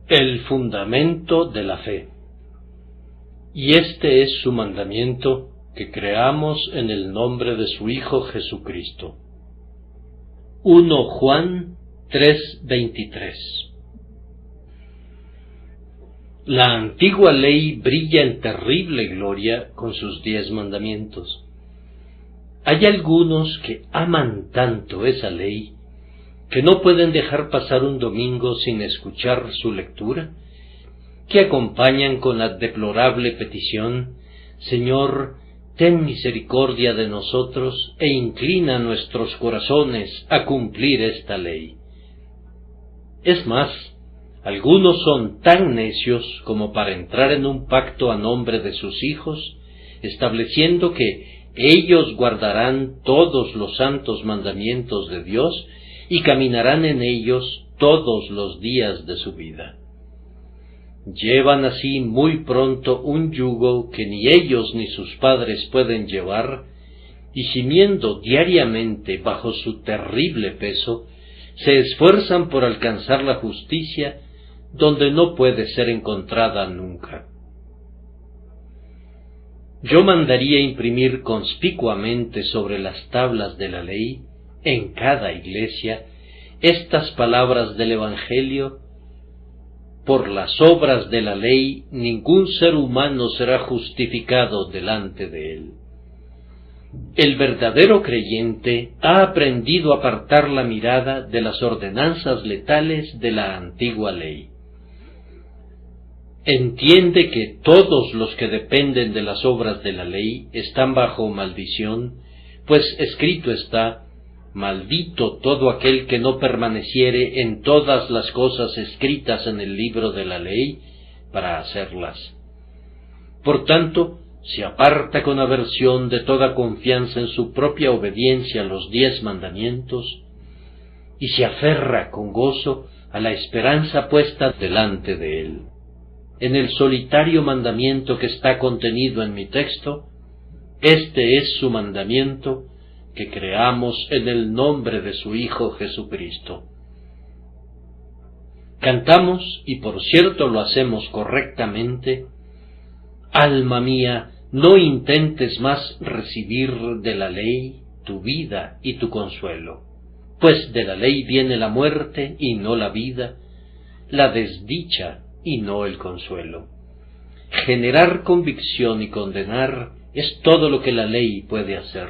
El fundamento de la fe. Y este es su mandamiento, que creamos en el nombre de su Hijo Jesucristo. 1 Juan 3:23. La antigua ley brilla en terrible gloria con sus 10 mandamientos. Hay algunos que aman tanto esa ley que no pueden dejar pasar un domingo sin escuchar su lectura, que acompañan con la deplorable petición: Señor, ten misericordia de nosotros e inclina nuestros corazones a cumplir esta ley. Es más, algunos son tan necios como para entrar en un pacto a nombre de sus hijos, estableciendo que ellos guardarán todos los santos mandamientos de Dios y caminarán en ellos todos los días de su vida. Llevan así muy pronto un yugo que ni ellos ni sus padres pueden llevar, y gimiendo diariamente bajo su terrible peso, se esfuerzan por alcanzar la justicia donde no puede ser encontrada nunca. Yo mandaría imprimir conspicuamente sobre las tablas de la ley, en cada iglesia, estas palabras del Evangelio: por las obras de la ley ningún ser humano será justificado delante de él. El verdadero creyente ha aprendido a apartar la mirada de las ordenanzas letales de la antigua ley. Entiende que todos los que dependen de las obras de la ley están bajo maldición, pues escrito está: maldito todo aquel que no permaneciere en todas las cosas escritas en el libro de la ley para hacerlas. Por tanto, se aparta con aversión de toda confianza en su propia obediencia a los 10 mandamientos, y se aferra con gozo a la esperanza puesta delante de él. En el solitario mandamiento que está contenido en mi texto, este es su mandamiento, que creamos en el nombre de su Hijo Jesucristo. Cantamos, y por cierto lo hacemos correctamente: alma mía, no intentes más recibir de la ley tu vida y tu consuelo, pues de la ley viene la muerte y no la vida, la desdicha y no el consuelo. Generar convicción y condenar es todo lo que la ley puede hacer.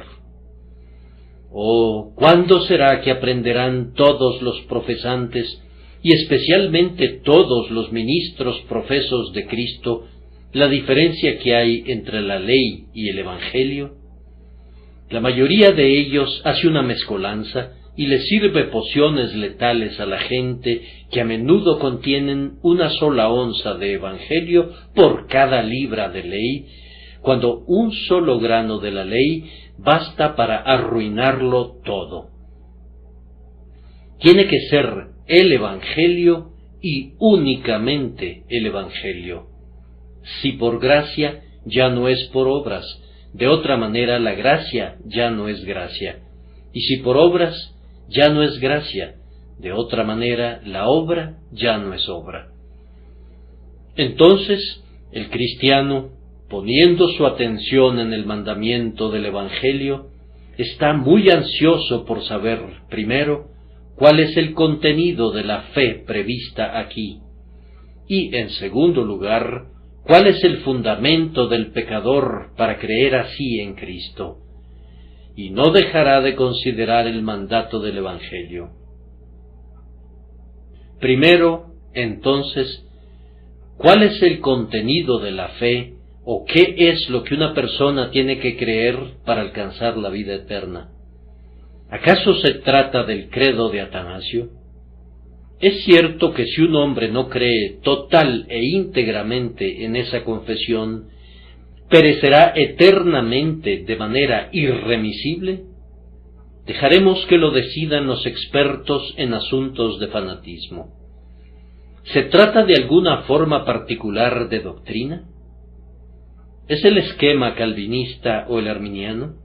Oh, ¿cuándo será que aprenderán todos los profesantes, y especialmente todos los ministros profesos de Cristo, la diferencia que hay entre la ley y el Evangelio? La mayoría de ellos hace una mezcolanza y le sirve pociones letales a la gente que a menudo contienen una sola onza de Evangelio por cada libra de ley, cuando un solo grano de la ley basta para arruinarlo todo. Tiene que ser el Evangelio y únicamente el Evangelio. Si por gracia, ya no es por obras; de otra manera la gracia ya no es gracia. Y si por obras, ya no es gracia; de otra manera la obra ya no es obra. Entonces, el cristiano, poniendo su atención en el mandamiento del Evangelio, está muy ansioso por saber, primero, cuál es el contenido de la fe prevista aquí, y, en segundo lugar, cuál es el fundamento del pecador para creer así en Cristo, y no dejará de considerar el mandato del Evangelio. Primero, entonces, ¿cuál es el contenido de la fe, o qué es lo que una persona tiene que creer para alcanzar la vida eterna? ¿Acaso se trata del credo de Atanasio? Es cierto que si un hombre no cree total e íntegramente en esa confesión, ¿perecerá eternamente de manera irremisible? Dejaremos que lo decidan los expertos en asuntos de fanatismo. ¿Se trata de alguna forma particular de doctrina? ¿Es el esquema calvinista o el arminiano?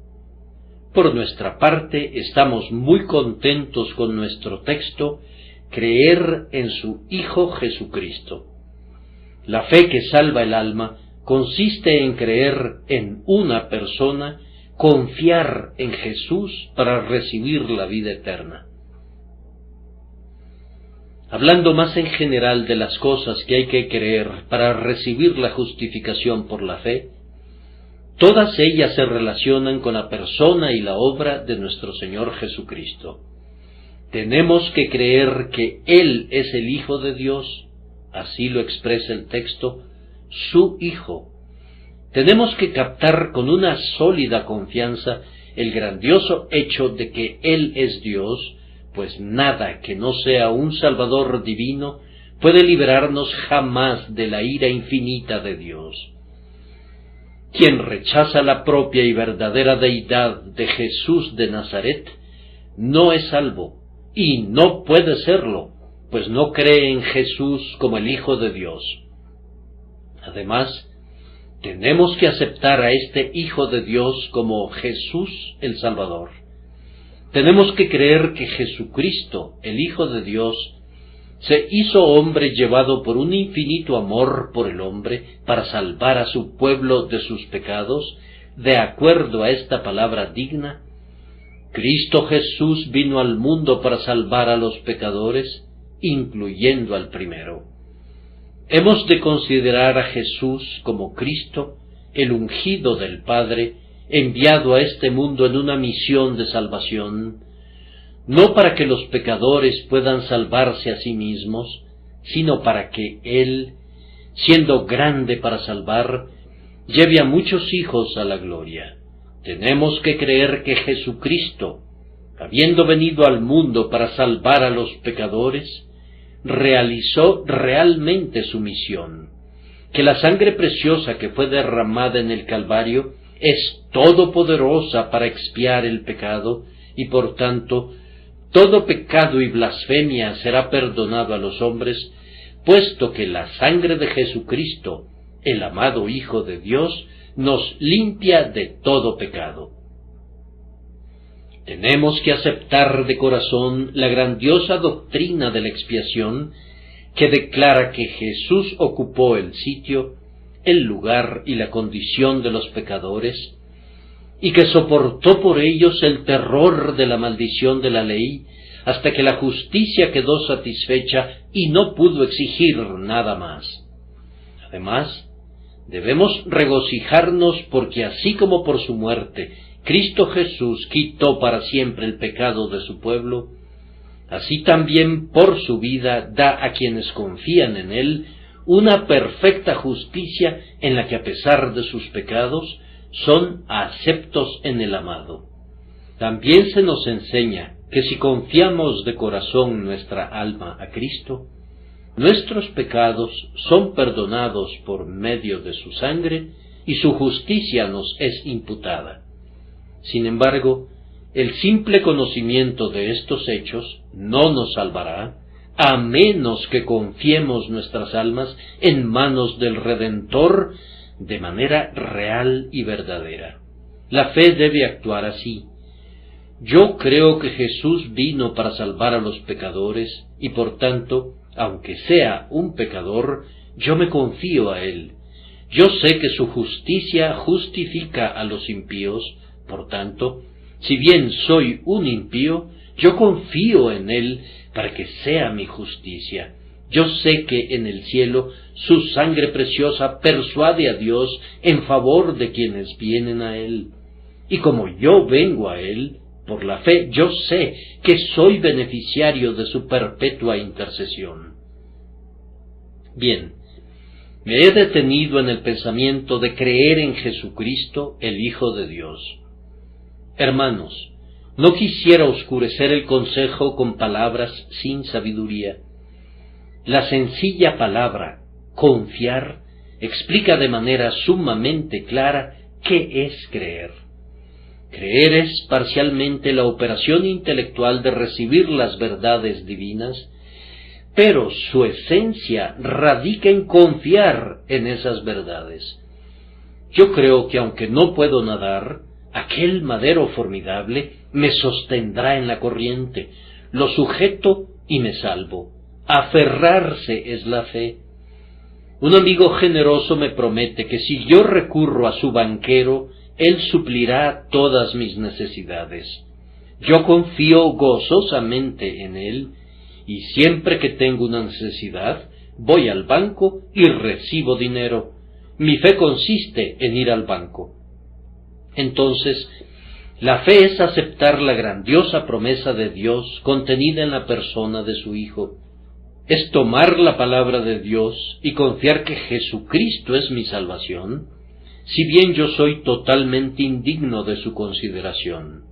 Por nuestra parte, estamos muy contentos con nuestro texto, creer en su Hijo Jesucristo. La fe que salva el alma consiste en creer en una persona, confiar en Jesús para recibir la vida eterna. Hablando más en general de las cosas que hay que creer para recibir la justificación por la fe, todas ellas se relacionan con la persona y la obra de nuestro Señor Jesucristo. Tenemos que creer que Él es el Hijo de Dios, así lo expresa el texto, su Hijo. Tenemos que captar con una sólida confianza el grandioso hecho de que Él es Dios, pues nada que no sea un Salvador divino puede librarnos jamás de la ira infinita de Dios. Quien rechaza la propia y verdadera deidad de Jesús de Nazaret no es salvo, y no puede serlo, pues no cree en Jesús como el Hijo de Dios. Además, tenemos que aceptar a este Hijo de Dios como Jesús el Salvador. Tenemos que creer que Jesucristo, el Hijo de Dios, se hizo hombre llevado por un infinito amor por el hombre para salvar a su pueblo de sus pecados, de acuerdo a esta palabra digna. Cristo Jesús vino al mundo para salvar a los pecadores, incluyendo al primero. Hemos de considerar a Jesús como Cristo, el ungido del Padre, enviado a este mundo en una misión de salvación, no para que los pecadores puedan salvarse a sí mismos, sino para que Él, siendo grande para salvar, lleve a muchos hijos a la gloria. Tenemos que creer que Jesucristo, habiendo venido al mundo para salvar a los pecadores, realizó realmente su misión, que la sangre preciosa que fue derramada en el Calvario es todopoderosa para expiar el pecado, y por tanto, todo pecado y blasfemia será perdonado a los hombres, puesto que la sangre de Jesucristo, el amado Hijo de Dios, nos limpia de todo pecado. Tenemos que aceptar de corazón la grandiosa doctrina de la expiación, que declara que Jesús ocupó el sitio, el lugar y la condición de los pecadores, y que soportó por ellos el terror de la maldición de la ley, hasta que la justicia quedó satisfecha y no pudo exigir nada más. Además, debemos regocijarnos porque así como por su muerte Cristo Jesús quitó para siempre el pecado de su pueblo, así también por su vida da a quienes confían en Él una perfecta justicia en la que a pesar de sus pecados son aceptos en el amado. También se nos enseña que si confiamos de corazón nuestra alma a Cristo, nuestros pecados son perdonados por medio de su sangre y su justicia nos es imputada. Sin embargo, el simple conocimiento de estos hechos no nos salvará, a menos que confiemos nuestras almas en manos del Redentor de manera real y verdadera. La fe debe actuar así. Yo creo que Jesús vino para salvar a los pecadores y por tanto, aunque sea un pecador, yo me confío a Él. Yo sé que su justicia justifica a los impíos, por tanto, si bien soy un impío, yo confío en Él para que sea mi justicia. Yo sé que en el cielo su sangre preciosa persuade a Dios en favor de quienes vienen a Él. Y como yo vengo a Él, por la fe yo sé que soy beneficiario de su perpetua intercesión. Bien, me he detenido en el pensamiento de creer en Jesucristo, el Hijo de Dios. Hermanos, no quisiera oscurecer el consejo con palabras sin sabiduría. La sencilla palabra, confiar, explica de manera sumamente clara qué es creer. Creer es parcialmente la operación intelectual de recibir las verdades divinas, pero su esencia radica en confiar en esas verdades. Yo creo que aunque no puedo nadar, aquel madero formidable me sostendrá en la corriente, lo sujeto y me salvo. Aferrarse es la fe. Un amigo generoso me promete que si yo recurro a su banquero, él suplirá todas mis necesidades. Yo confío gozosamente en él, y siempre que tengo una necesidad, voy al banco y recibo dinero. Mi fe consiste en ir al banco. Entonces, la fe es aceptar la grandiosa promesa de Dios contenida en la persona de su Hijo. Es tomar la palabra de Dios y confiar que Jesucristo es mi salvación, si bien yo soy totalmente indigno de su consideración.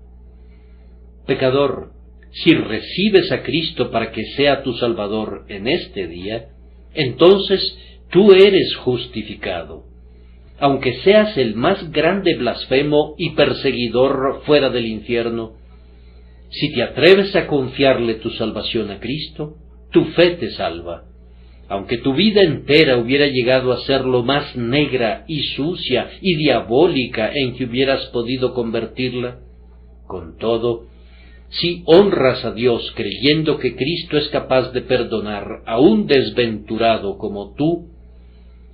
Pecador, si recibes a Cristo para que sea tu Salvador en este día, entonces tú eres justificado. Aunque seas el más grande blasfemo y perseguidor fuera del infierno, si te atreves a confiarle tu salvación a Cristo, tu fe te salva. Aunque tu vida entera hubiera llegado a ser lo más negra y sucia y diabólica en que hubieras podido convertirla, con todo, si honras a Dios creyendo que Cristo es capaz de perdonar a un desventurado como tú,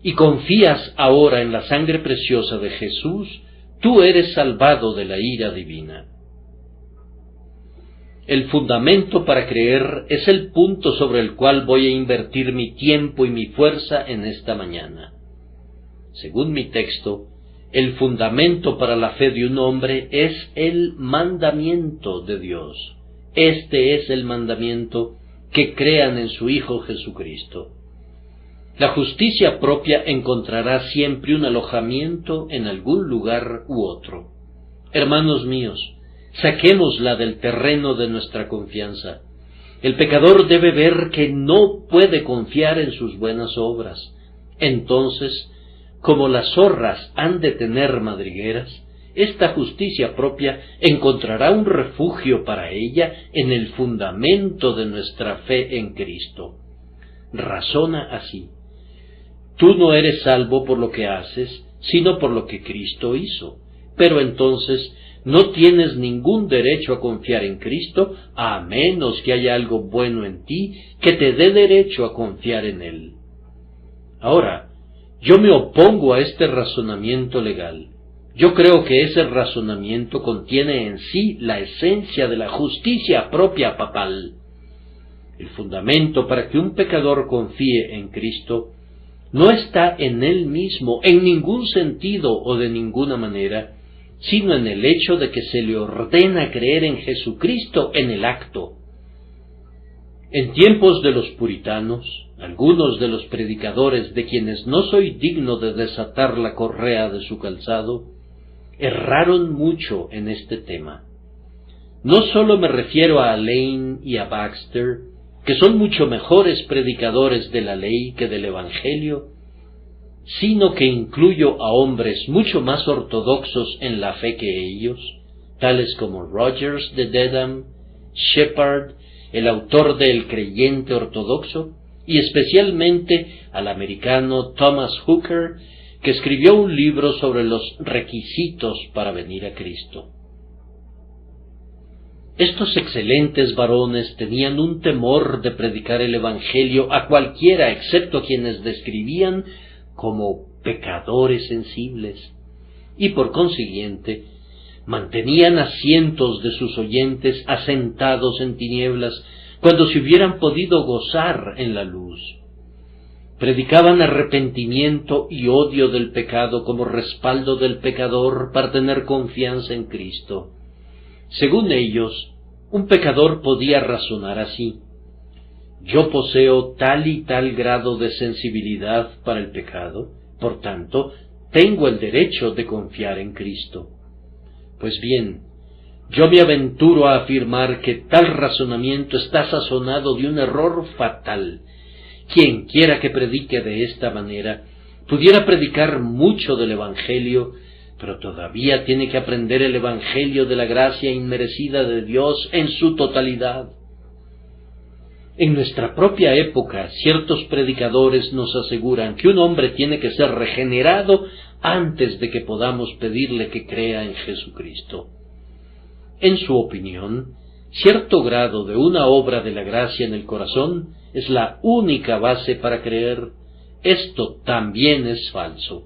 y confías ahora en la sangre preciosa de Jesús, tú eres salvado de la ira divina. El fundamento para creer es el punto sobre el cual voy a invertir mi tiempo y mi fuerza en esta mañana. Según mi texto, el fundamento para la fe de un hombre es el mandamiento de Dios. Este es el mandamiento: que crean en su Hijo Jesucristo. La justicia propia encontrará siempre un alojamiento en algún lugar u otro. Hermanos míos, saquémosla del terreno de nuestra confianza. El pecador debe ver que no puede confiar en sus buenas obras. Entonces, como las zorras han de tener madrigueras, esta justicia propia encontrará un refugio para ella en el fundamento de nuestra fe en Cristo. Razona así: tú no eres salvo por lo que haces, sino por lo que Cristo hizo. Pero entonces no tienes ningún derecho a confiar en Cristo, a menos que haya algo bueno en ti que te dé derecho a confiar en Él. Ahora, yo me opongo a este razonamiento legal. Yo creo que ese razonamiento contiene en sí la esencia de la justicia propia papal. El fundamento para que un pecador confíe en Cristo no está en él mismo, en ningún sentido o de ninguna manera, sino en el hecho de que se le ordena creer en Jesucristo en el acto. En tiempos de los puritanos, algunos de los predicadores de quienes no soy digno de desatar la correa de su calzado, erraron mucho en este tema. No solo me refiero a Lane y a Baxter, que son mucho mejores predicadores de la ley que del Evangelio, sino que incluyo a hombres mucho más ortodoxos en la fe que ellos, tales como Rogers de Dedham, Shepard, el autor de El creyente ortodoxo, y especialmente al americano Thomas Hooker, que escribió un libro sobre los requisitos para venir a Cristo. Estos excelentes varones tenían un temor de predicar el Evangelio a cualquiera excepto a quienes describían como pecadores sensibles, y por consiguiente mantenían a cientos de sus oyentes asentados en tinieblas cuando se hubieran podido gozar en la luz. Predicaban arrepentimiento y odio del pecado como respaldo del pecador para tener confianza en Cristo. Según ellos, un pecador podía razonar así: yo poseo tal y tal grado de sensibilidad para el pecado, por tanto, tengo el derecho de confiar en Cristo. Pues bien, yo me aventuro a afirmar que tal razonamiento está sazonado de un error fatal. Quien quiera que predique de esta manera, pudiera predicar mucho del Evangelio, pero todavía tiene que aprender el Evangelio de la gracia inmerecida de Dios en su totalidad. En nuestra propia época, ciertos predicadores nos aseguran que un hombre tiene que ser regenerado antes de que podamos pedirle que crea en Jesucristo. En su opinión, cierto grado de una obra de la gracia en el corazón es la única base para creer, esto también es falso.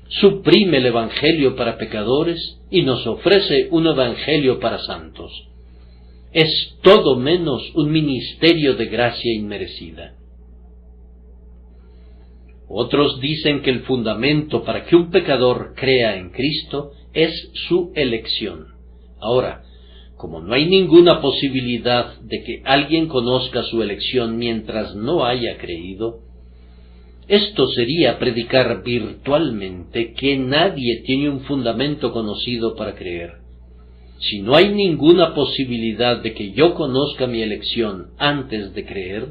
Suprime el evangelio para pecadores y nos ofrece un evangelio para santos. Es todo menos un ministerio de gracia inmerecida. Otros dicen que el fundamento para que un pecador crea en Cristo es su elección. Ahora, como no hay ninguna posibilidad de que alguien conozca su elección mientras no haya creído, esto sería predicar virtualmente que nadie tiene un fundamento conocido para creer. Si no hay ninguna posibilidad de que yo conozca mi elección antes de creer,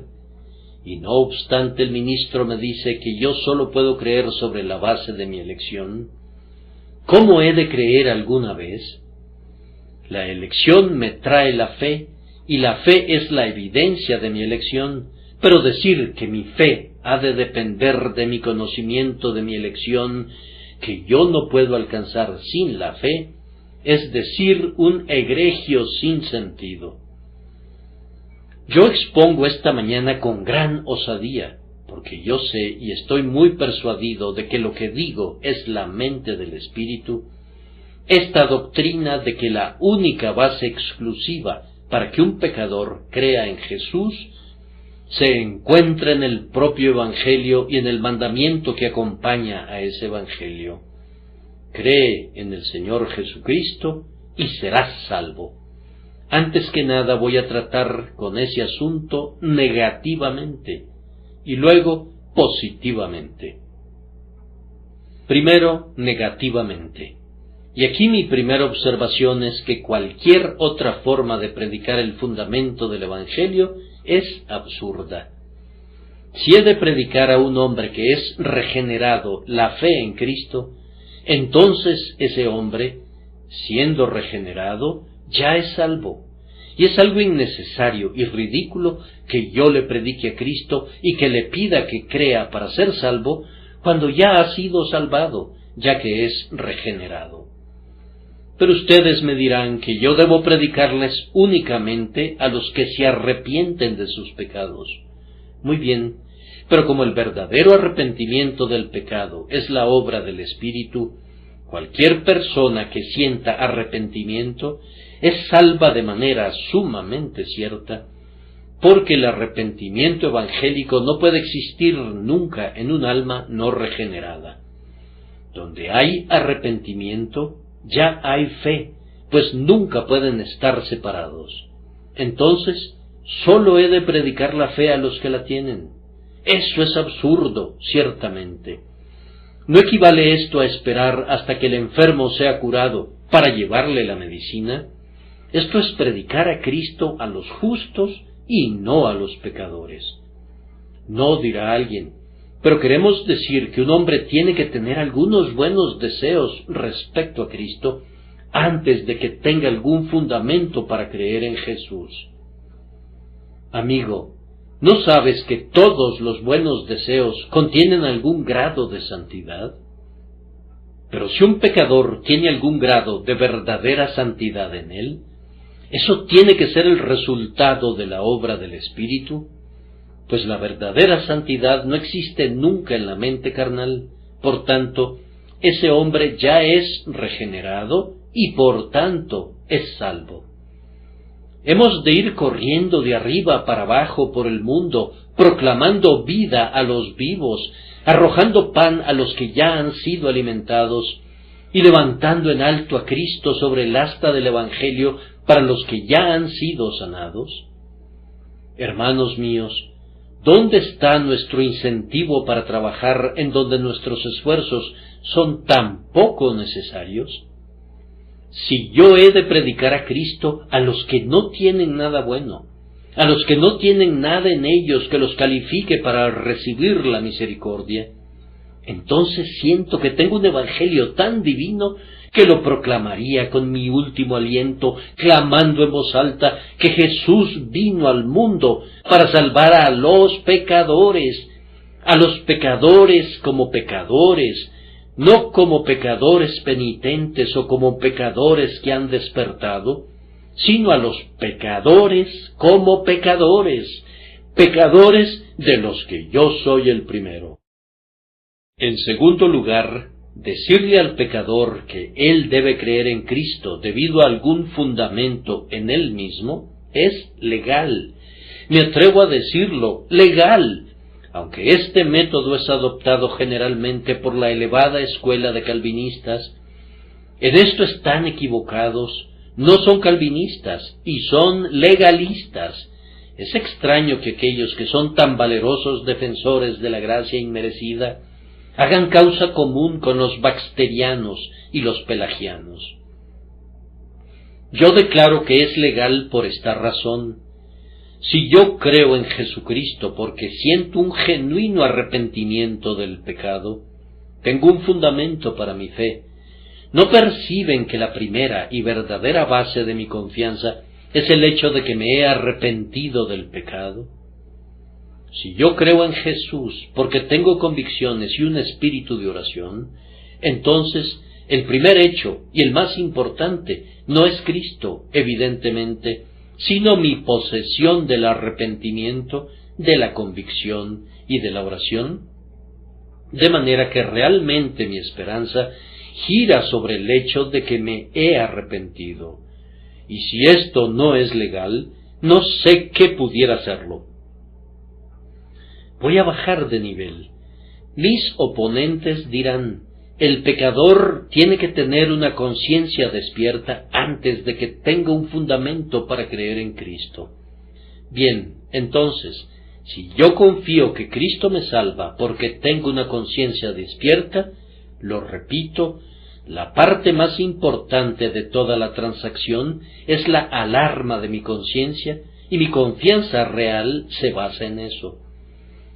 y no obstante el ministro me dice que yo solo puedo creer sobre la base de mi elección, ¿cómo he de creer alguna vez? La elección me trae la fe, y la fe es la evidencia de mi elección, pero decir que mi fe ha de depender de mi conocimiento de mi elección, que yo no puedo alcanzar sin la fe, es decir, un egregio sin sentido. Yo expongo esta mañana con gran osadía, porque yo sé y estoy muy persuadido de que lo que digo es la mente del Espíritu, esta doctrina de que la única base exclusiva para que un pecador crea en Jesús se encuentra en el propio Evangelio y en el mandamiento que acompaña a ese Evangelio. Cree en el Señor Jesucristo y serás salvo. Antes que nada voy a tratar con ese asunto negativamente y luego positivamente. Primero, negativamente. Y aquí mi primera observación es que cualquier otra forma de predicar el fundamento del Evangelio es absurda. Si he de predicar a un hombre que es regenerado la fe en Cristo, entonces ese hombre, siendo regenerado, ya es salvo. Y es algo innecesario y ridículo que yo le predique a Cristo y que le pida que crea para ser salvo, cuando ya ha sido salvado, ya que es regenerado. Pero ustedes me dirán que yo debo predicarles únicamente a los que se arrepienten de sus pecados. Muy bien, pero como el verdadero arrepentimiento del pecado es la obra del Espíritu, cualquier persona que sienta arrepentimiento es salva de manera sumamente cierta, porque el arrepentimiento evangélico no puede existir nunca en un alma no regenerada. Donde hay arrepentimiento, ya hay fe, pues nunca pueden estar separados. Entonces, solo he de predicar la fe a los que la tienen. Eso es absurdo, ciertamente. ¿No equivale esto a esperar hasta que el enfermo sea curado para llevarle la medicina? Esto es predicar a Cristo a los justos y no a los pecadores. No, dirá alguien, pero queremos decir que un hombre tiene que tener algunos buenos deseos respecto a Cristo antes de que tenga algún fundamento para creer en Jesús. Amigo, ¿no sabes que todos los buenos deseos contienen algún grado de santidad? Pero si un pecador tiene algún grado de verdadera santidad en él, eso tiene que ser el resultado de la obra del Espíritu, pues la verdadera santidad no existe nunca en la mente carnal. Por tanto, ese hombre ya es regenerado y por tanto es salvo. Hemos de ir corriendo de arriba para abajo por el mundo, proclamando vida a los vivos, arrojando pan a los que ya han sido alimentados, y levantando en alto a Cristo sobre el asta del Evangelio para los que ya han sido sanados. Hermanos míos, ¿dónde está nuestro incentivo para trabajar en donde nuestros esfuerzos son tan poco necesarios? Si yo he de predicar a Cristo a los que no tienen nada bueno, a los que no tienen nada en ellos que los califique para recibir la misericordia, entonces siento que tengo un evangelio tan divino que lo proclamaría con mi último aliento, clamando en voz alta que Jesús vino al mundo para salvar a los pecadores como pecadores, no como pecadores penitentes o como pecadores que han despertado, sino a los pecadores como pecadores, pecadores de los que yo soy el primero. En segundo lugar, decirle al pecador que él debe creer en Cristo debido a algún fundamento en él mismo es legal. Me atrevo a decirlo, legal, aunque este método es adoptado generalmente por la elevada escuela de calvinistas. En esto están equivocados, no son calvinistas y son legalistas. Es extraño que aquellos que son tan valerosos defensores de la gracia inmerecida hagan causa común con los baxterianos y los pelagianos. Yo declaro que es legal por esta razón. Si yo creo en Jesucristo porque siento un genuino arrepentimiento del pecado, tengo un fundamento para mi fe. ¿No perciben que la primera y verdadera base de mi confianza es el hecho de que me he arrepentido del pecado? Si yo creo en Jesús porque tengo convicciones y un espíritu de oración, entonces el primer hecho y el más importante no es Cristo, evidentemente, sino mi posesión del arrepentimiento, de la convicción y de la oración, de manera que realmente mi esperanza gira sobre el hecho de que me he arrepentido. Y si esto no es legal, no sé qué pudiera serlo. Voy a bajar de nivel. Mis oponentes dirán, el pecador tiene que tener una conciencia despierta antes de que tenga un fundamento para creer en Cristo. Bien, entonces, si yo confío que Cristo me salva porque tengo una conciencia despierta, lo repito, la parte más importante de toda la transacción es la alarma de mi conciencia y mi confianza real se basa en eso.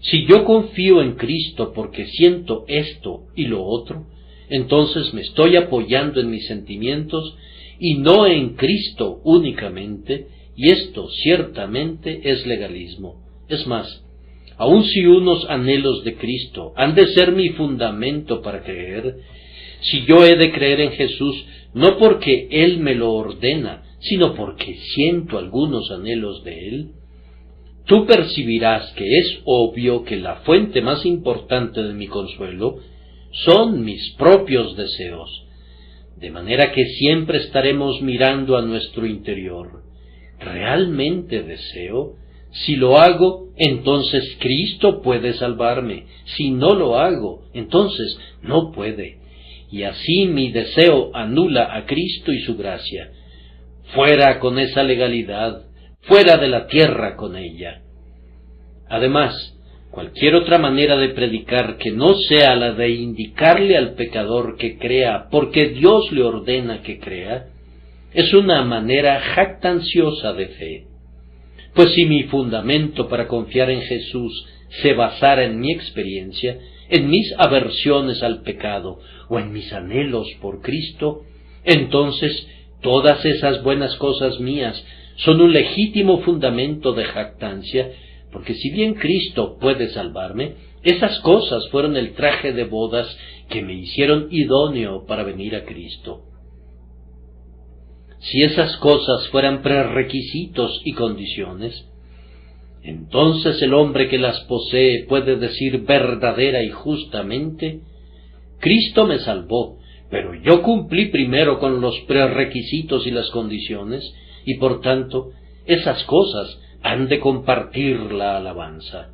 Si yo confío en Cristo porque siento esto y lo otro, entonces me estoy apoyando en mis sentimientos y no en Cristo únicamente, y esto ciertamente es legalismo. Es más, aun si unos anhelos de Cristo han de ser mi fundamento para creer, si yo he de creer en Jesús no porque Él me lo ordena, sino porque siento algunos anhelos de Él, tú percibirás que es obvio que la fuente más importante de mi consuelo son mis propios deseos, de manera que siempre estaremos mirando a nuestro interior. ¿Realmente deseo? Si lo hago, entonces Cristo puede salvarme. Si no lo hago, entonces no puede. Y así mi deseo anula a Cristo y su gracia. Fuera con esa legalidad, fuera de la tierra con ella. Además, cualquier otra manera de predicar que no sea la de indicarle al pecador que crea porque Dios le ordena que crea, es una manera jactanciosa de fe. Pues si mi fundamento para confiar en Jesús se basara en mi experiencia, en mis aversiones al pecado o en mis anhelos por Cristo, entonces todas esas buenas cosas mías son un legítimo fundamento de jactancia, porque si bien Cristo puede salvarme, esas cosas fueron el traje de bodas que me hicieron idóneo para venir a Cristo. Si esas cosas fueran prerequisitos y condiciones, entonces el hombre que las posee puede decir verdadera y justamente, Cristo me salvó, pero yo cumplí primero con los prerequisitos y las condiciones, y por tanto, esas cosas han de compartir la alabanza.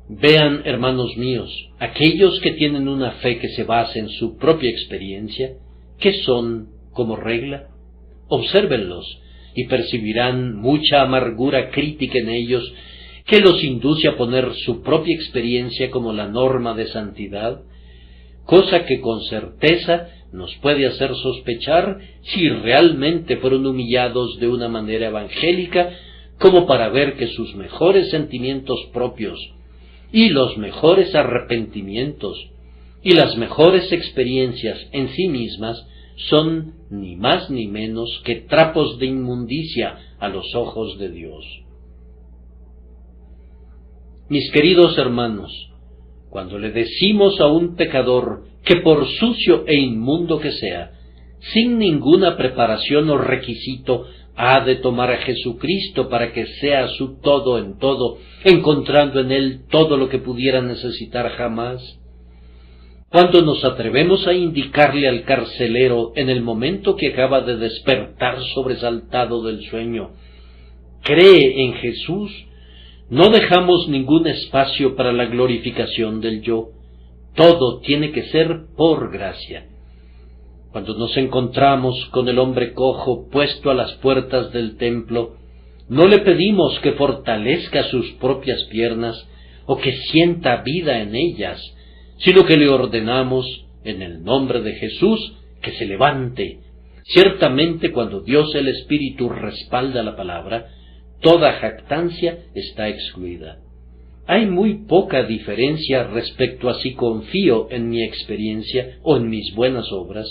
Vean, hermanos míos, aquellos que tienen una fe que se basa en su propia experiencia, ¿qué son como regla? Obsérvenlos y percibirán mucha amargura crítica en ellos que los induce a poner su propia experiencia como la norma de santidad, cosa que con certeza nos puede hacer sospechar si realmente fueron humillados de una manera evangélica como para ver que sus mejores sentimientos propios y los mejores arrepentimientos y las mejores experiencias en sí mismas son ni más ni menos que trapos de inmundicia a los ojos de Dios. Mis queridos hermanos, cuando le decimos a un pecador que por sucio e inmundo que sea, sin ninguna preparación o requisito, ha de tomar a Jesucristo para que sea su todo en todo, encontrando en él todo lo que pudiera necesitar jamás. Cuando nos atrevemos a indicarle al carcelero en el momento que acaba de despertar sobresaltado del sueño, cree en Jesús, no dejamos ningún espacio para la glorificación del yo. Todo tiene que ser por gracia. Cuando nos encontramos con el hombre cojo puesto a las puertas del templo, no le pedimos que fortalezca sus propias piernas o que sienta vida en ellas, sino que le ordenamos, en el nombre de Jesús, que se levante. Ciertamente, cuando Dios el Espíritu respalda la palabra, toda jactancia está excluida. Hay muy poca diferencia respecto a si confío en mi experiencia o en mis buenas obras,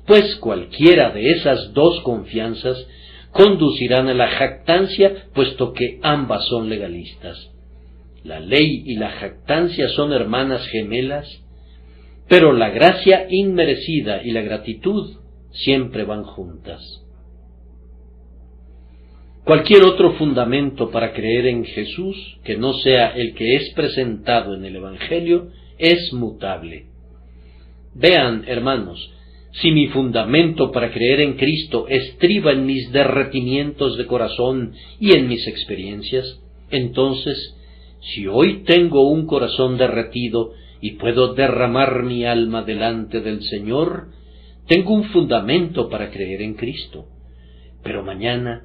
pues cualquiera de esas dos confianzas conducirán a la jactancia, puesto que ambas son legalistas. La ley y la jactancia son hermanas gemelas, pero la gracia inmerecida y la gratitud siempre van juntas. Cualquier otro fundamento para creer en Jesús, que no sea el que es presentado en el Evangelio, es mutable. Vean, hermanos, si mi fundamento para creer en Cristo estriba en mis derretimientos de corazón y en mis experiencias, entonces, si hoy tengo un corazón derretido y puedo derramar mi alma delante del Señor, tengo un fundamento para creer en Cristo. Pero mañana,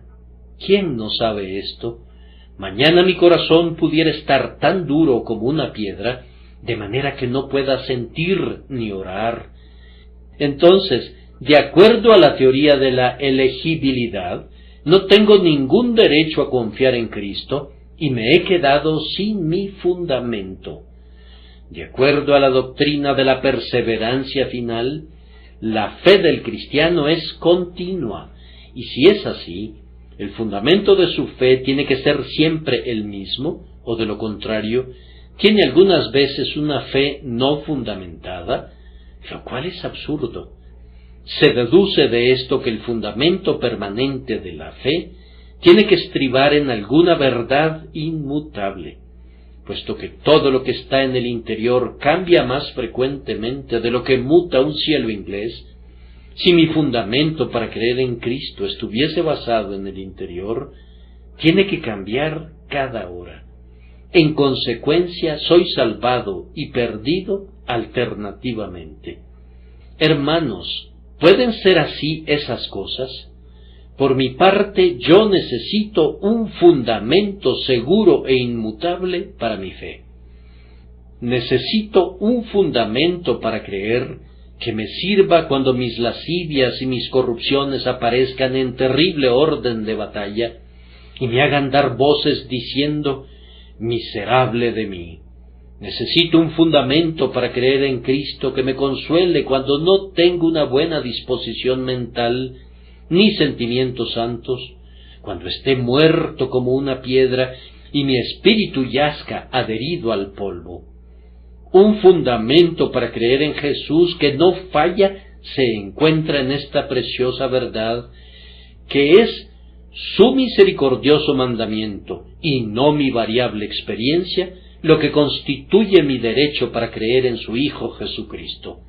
¿quién no sabe esto? Mañana mi corazón pudiera estar tan duro como una piedra, de manera que no pueda sentir ni orar. Entonces, de acuerdo a la teoría de la elegibilidad, no tengo ningún derecho a confiar en Cristo y me he quedado sin mi fundamento. De acuerdo a la doctrina de la perseverancia final, la fe del cristiano es continua, y si es así, el fundamento de su fe tiene que ser siempre el mismo, o de lo contrario, tiene algunas veces una fe no fundamentada, lo cual es absurdo. Se deduce de esto que el fundamento permanente de la fe tiene que estribar en alguna verdad inmutable, puesto que todo lo que está en el interior cambia más frecuentemente de lo que muta un cielo inglés. Si mi fundamento para creer en Cristo estuviese basado en el interior, tiene que cambiar cada hora. En consecuencia, soy salvado y perdido alternativamente. Hermanos, ¿pueden ser así esas cosas? Por mi parte, yo necesito un fundamento seguro e inmutable para mi fe. Necesito un fundamento para creer que me sirva cuando mis lascivias y mis corrupciones aparezcan en terrible orden de batalla y me hagan dar voces diciendo: miserable de mí. Necesito un fundamento para creer en Cristo que me consuele cuando no tengo una buena disposición mental ni sentimientos santos, cuando esté muerto como una piedra y mi espíritu yazca adherido al polvo. Un fundamento para creer en Jesús que no falla se encuentra en esta preciosa verdad, que es su misericordioso mandamiento y no mi variable experiencia, lo que constituye mi derecho para creer en su Hijo Jesucristo.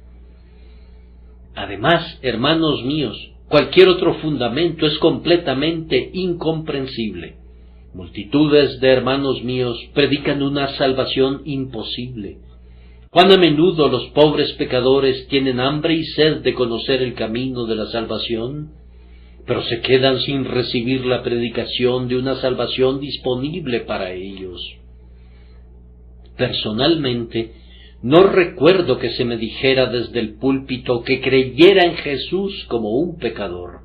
Además, hermanos míos, cualquier otro fundamento es completamente incomprensible. Multitudes de hermanos míos predican una salvación imposible. Cuán a menudo los pobres pecadores tienen hambre y sed de conocer el camino de la salvación, pero se quedan sin recibir la predicación de una salvación disponible para ellos. Personalmente, no recuerdo que se me dijera desde el púlpito que creyera en Jesús como un pecador.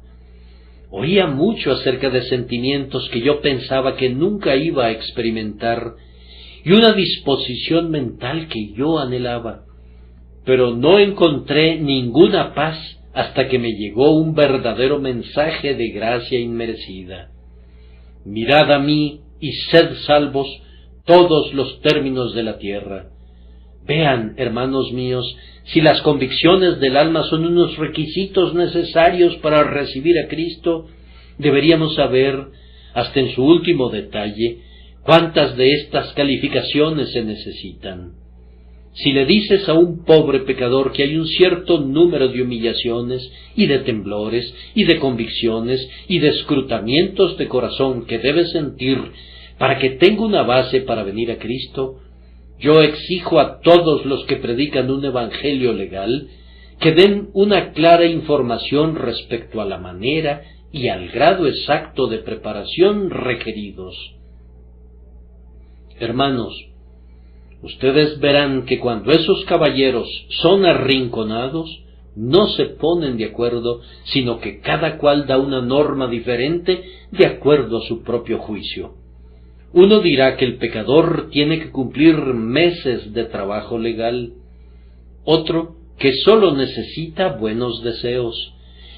Oía mucho acerca de sentimientos que yo pensaba que nunca iba a experimentar y una disposición mental que yo anhelaba, pero no encontré ninguna paz hasta que me llegó un verdadero mensaje de gracia inmerecida. Mirad a mí y sed salvos todos los términos de la tierra, Vean, hermanos míos, si las convicciones del alma son unos requisitos necesarios para recibir a Cristo, deberíamos saber, hasta en su último detalle, cuántas de estas calificaciones se necesitan. Si le dices a un pobre pecador que hay un cierto número de humillaciones y de temblores y de convicciones y de escrutamientos de corazón que debe sentir para que tenga una base para venir a Cristo, yo exijo a todos los que predican un evangelio legal que den una clara información respecto a la manera y al grado exacto de preparación requeridos. Hermanos, ustedes verán que cuando esos caballeros son arrinconados, no se ponen de acuerdo, sino que cada cual da una norma diferente de acuerdo a su propio juicio. Uno dirá que el pecador tiene que cumplir meses de trabajo legal, otro que sólo necesita buenos deseos,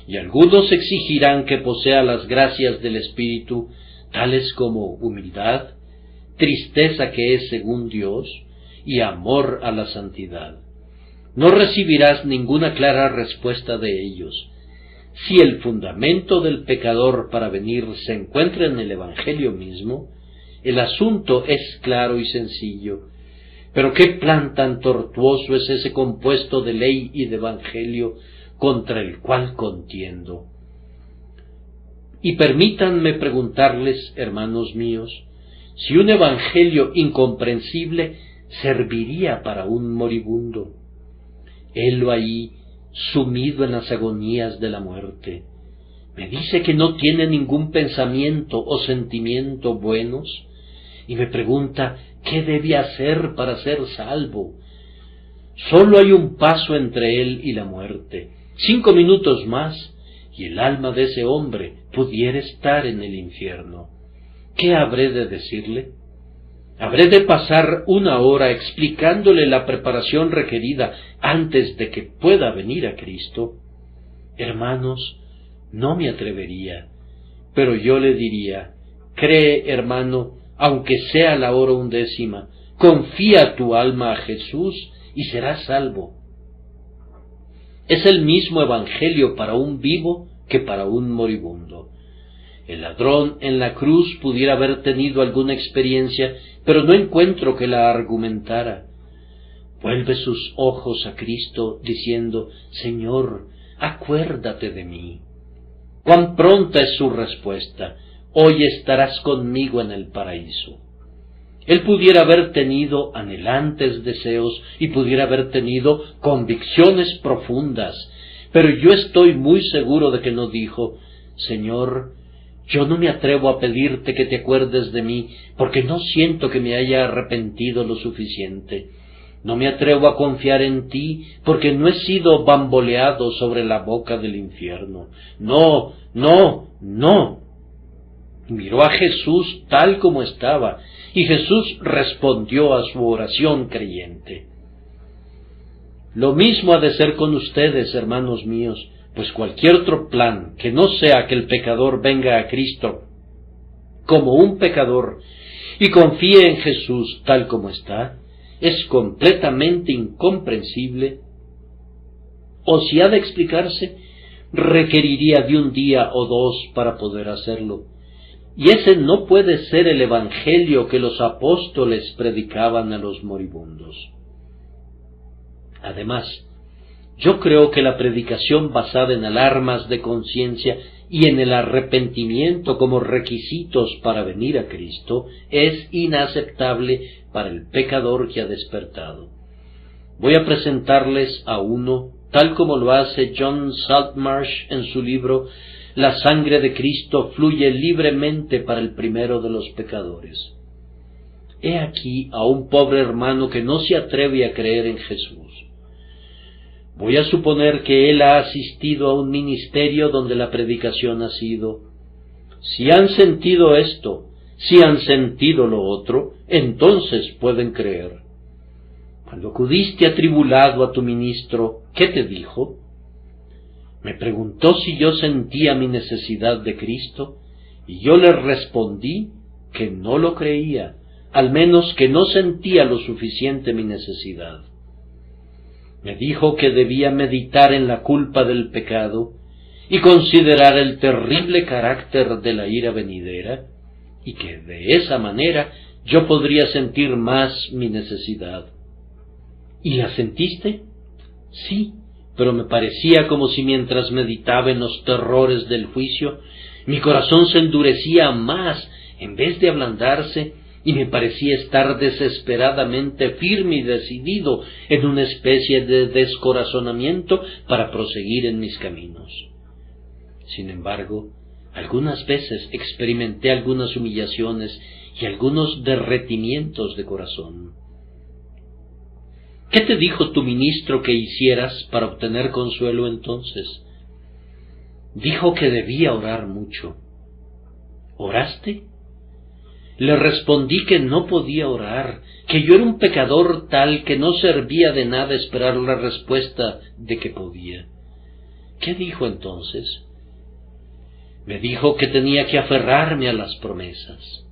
y algunos exigirán que posea las gracias del Espíritu, tales como humildad, tristeza que es según Dios, y amor a la santidad. No recibirás ninguna clara respuesta de ellos. Si el fundamento del pecador para venir se encuentra en el Evangelio mismo, el asunto es claro y sencillo. Pero qué plan tan tortuoso es ese compuesto de ley y de Evangelio contra el cual contiendo. Y permítanme preguntarles, hermanos míos, si un Evangelio incomprensible serviría para un moribundo. Helo ahí, sumido en las agonías de la muerte. Me dice que no tiene ningún pensamiento o sentimiento buenos, y me pregunta qué debe hacer para ser salvo. Solo hay un paso entre él y la muerte. 5 minutos más, y el alma de ese hombre pudiera estar en el infierno. ¿Qué habré de decirle? ¿Habré de pasar 1 hora explicándole la preparación requerida antes de que pueda venir a Cristo? Hermanos, no me atrevería, pero yo le diría, cree, hermano, aunque sea la hora 1/10, confía tu alma a Jesús y serás salvo. Es el mismo evangelio para un vivo que para un moribundo. El ladrón en la cruz pudiera haber tenido alguna experiencia, pero no encuentro que la argumentara. Vuelve sus ojos a Cristo diciendo, Señor, acuérdate de mí. Cuán pronta es su respuesta, hoy estarás conmigo en el paraíso. Él pudiera haber tenido anhelantes deseos y pudiera haber tenido convicciones profundas, pero yo estoy muy seguro de que no dijo, Señor, yo no me atrevo a pedirte que te acuerdes de mí, porque no siento que me haya arrepentido lo suficiente. No me atrevo a confiar en ti, porque no he sido bamboleado sobre la boca del infierno. No, no, no. Miró a Jesús tal como estaba, y Jesús respondió a su oración creyente. Lo mismo ha de ser con ustedes, hermanos míos, pues cualquier otro plan que no sea que el pecador venga a Cristo como un pecador y confíe en Jesús tal como está, es completamente incomprensible, o si ha de explicarse, requeriría de 1 día o 2 para poder hacerlo. Y ese no puede ser el evangelio que los apóstoles predicaban a los moribundos. Además, yo creo que la predicación basada en alarmas de conciencia y en el arrepentimiento como requisitos para venir a Cristo es inaceptable para el pecador que ha despertado. Voy a presentarles a uno, tal como lo hace John Saltmarsh en su libro La sangre de Cristo fluye libremente para el primero de los pecadores. He aquí a un pobre hermano que no se atreve a creer en Jesús. Voy a suponer que él ha asistido a un ministerio donde la predicación ha sido, si han sentido esto, si han sentido lo otro, entonces pueden creer. Cuando acudiste atribulado a tu ministro, ¿qué te dijo? Me preguntó si yo sentía mi necesidad de Cristo, y yo le respondí que no lo creía, al menos que no sentía lo suficiente mi necesidad. Me dijo que debía meditar en la culpa del pecado y considerar el terrible carácter de la ira venidera, y que de esa manera yo podría sentir más mi necesidad. ¿Y la sentiste? Sí, pero me parecía como si mientras meditaba en los terrores del juicio, mi corazón se endurecía más en vez de ablandarse, y me parecía estar desesperadamente firme y decidido en una especie de descorazonamiento para proseguir en mis caminos. Sin embargo, algunas veces experimenté algunas humillaciones y algunos derretimientos de corazón. ¿Qué te dijo tu ministro que hicieras para obtener consuelo entonces? Dijo que debía orar mucho. ¿Oraste? Le respondí que no podía orar, que yo era un pecador tal que no servía de nada esperar la respuesta de que podía. ¿Qué dijo entonces? Me dijo que tenía que aferrarme a las promesas.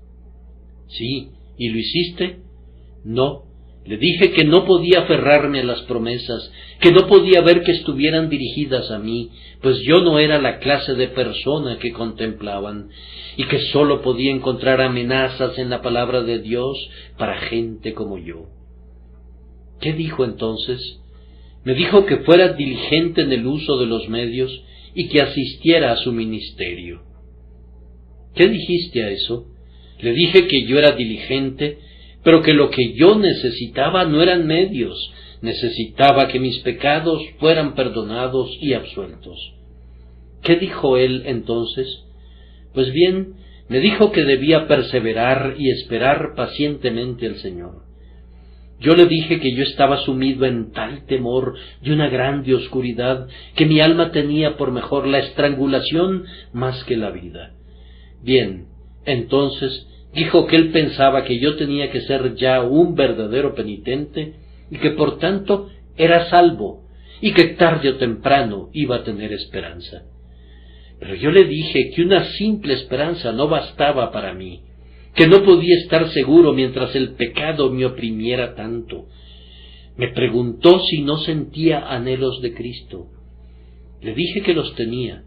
Sí, ¿y lo hiciste? No, le dije que no podía aferrarme a las promesas, que no podía ver que estuvieran dirigidas a mí, pues yo no era la clase de persona que contemplaban, y que sólo podía encontrar amenazas en la palabra de Dios para gente como yo. ¿Qué dijo entonces? Me dijo que fuera diligente en el uso de los medios y que asistiera a su ministerio. ¿Qué dijiste a eso? Le dije que yo era diligente, pero que lo que yo necesitaba no eran medios, necesitaba que mis pecados fueran perdonados y absueltos. ¿Qué dijo él entonces? Pues bien, me dijo que debía perseverar y esperar pacientemente al Señor. Yo le dije que yo estaba sumido en tal temor y una grande oscuridad que mi alma tenía por mejor la estrangulación más que la vida. Bien, entonces dijo que él pensaba que yo tenía que ser ya un verdadero penitente y que por tanto era salvo y que tarde o temprano iba a tener esperanza. Pero yo le dije que una simple esperanza no bastaba para mí, que no podía estar seguro mientras el pecado me oprimiera tanto. Me preguntó si no sentía anhelos de Cristo. Le dije que los tenía,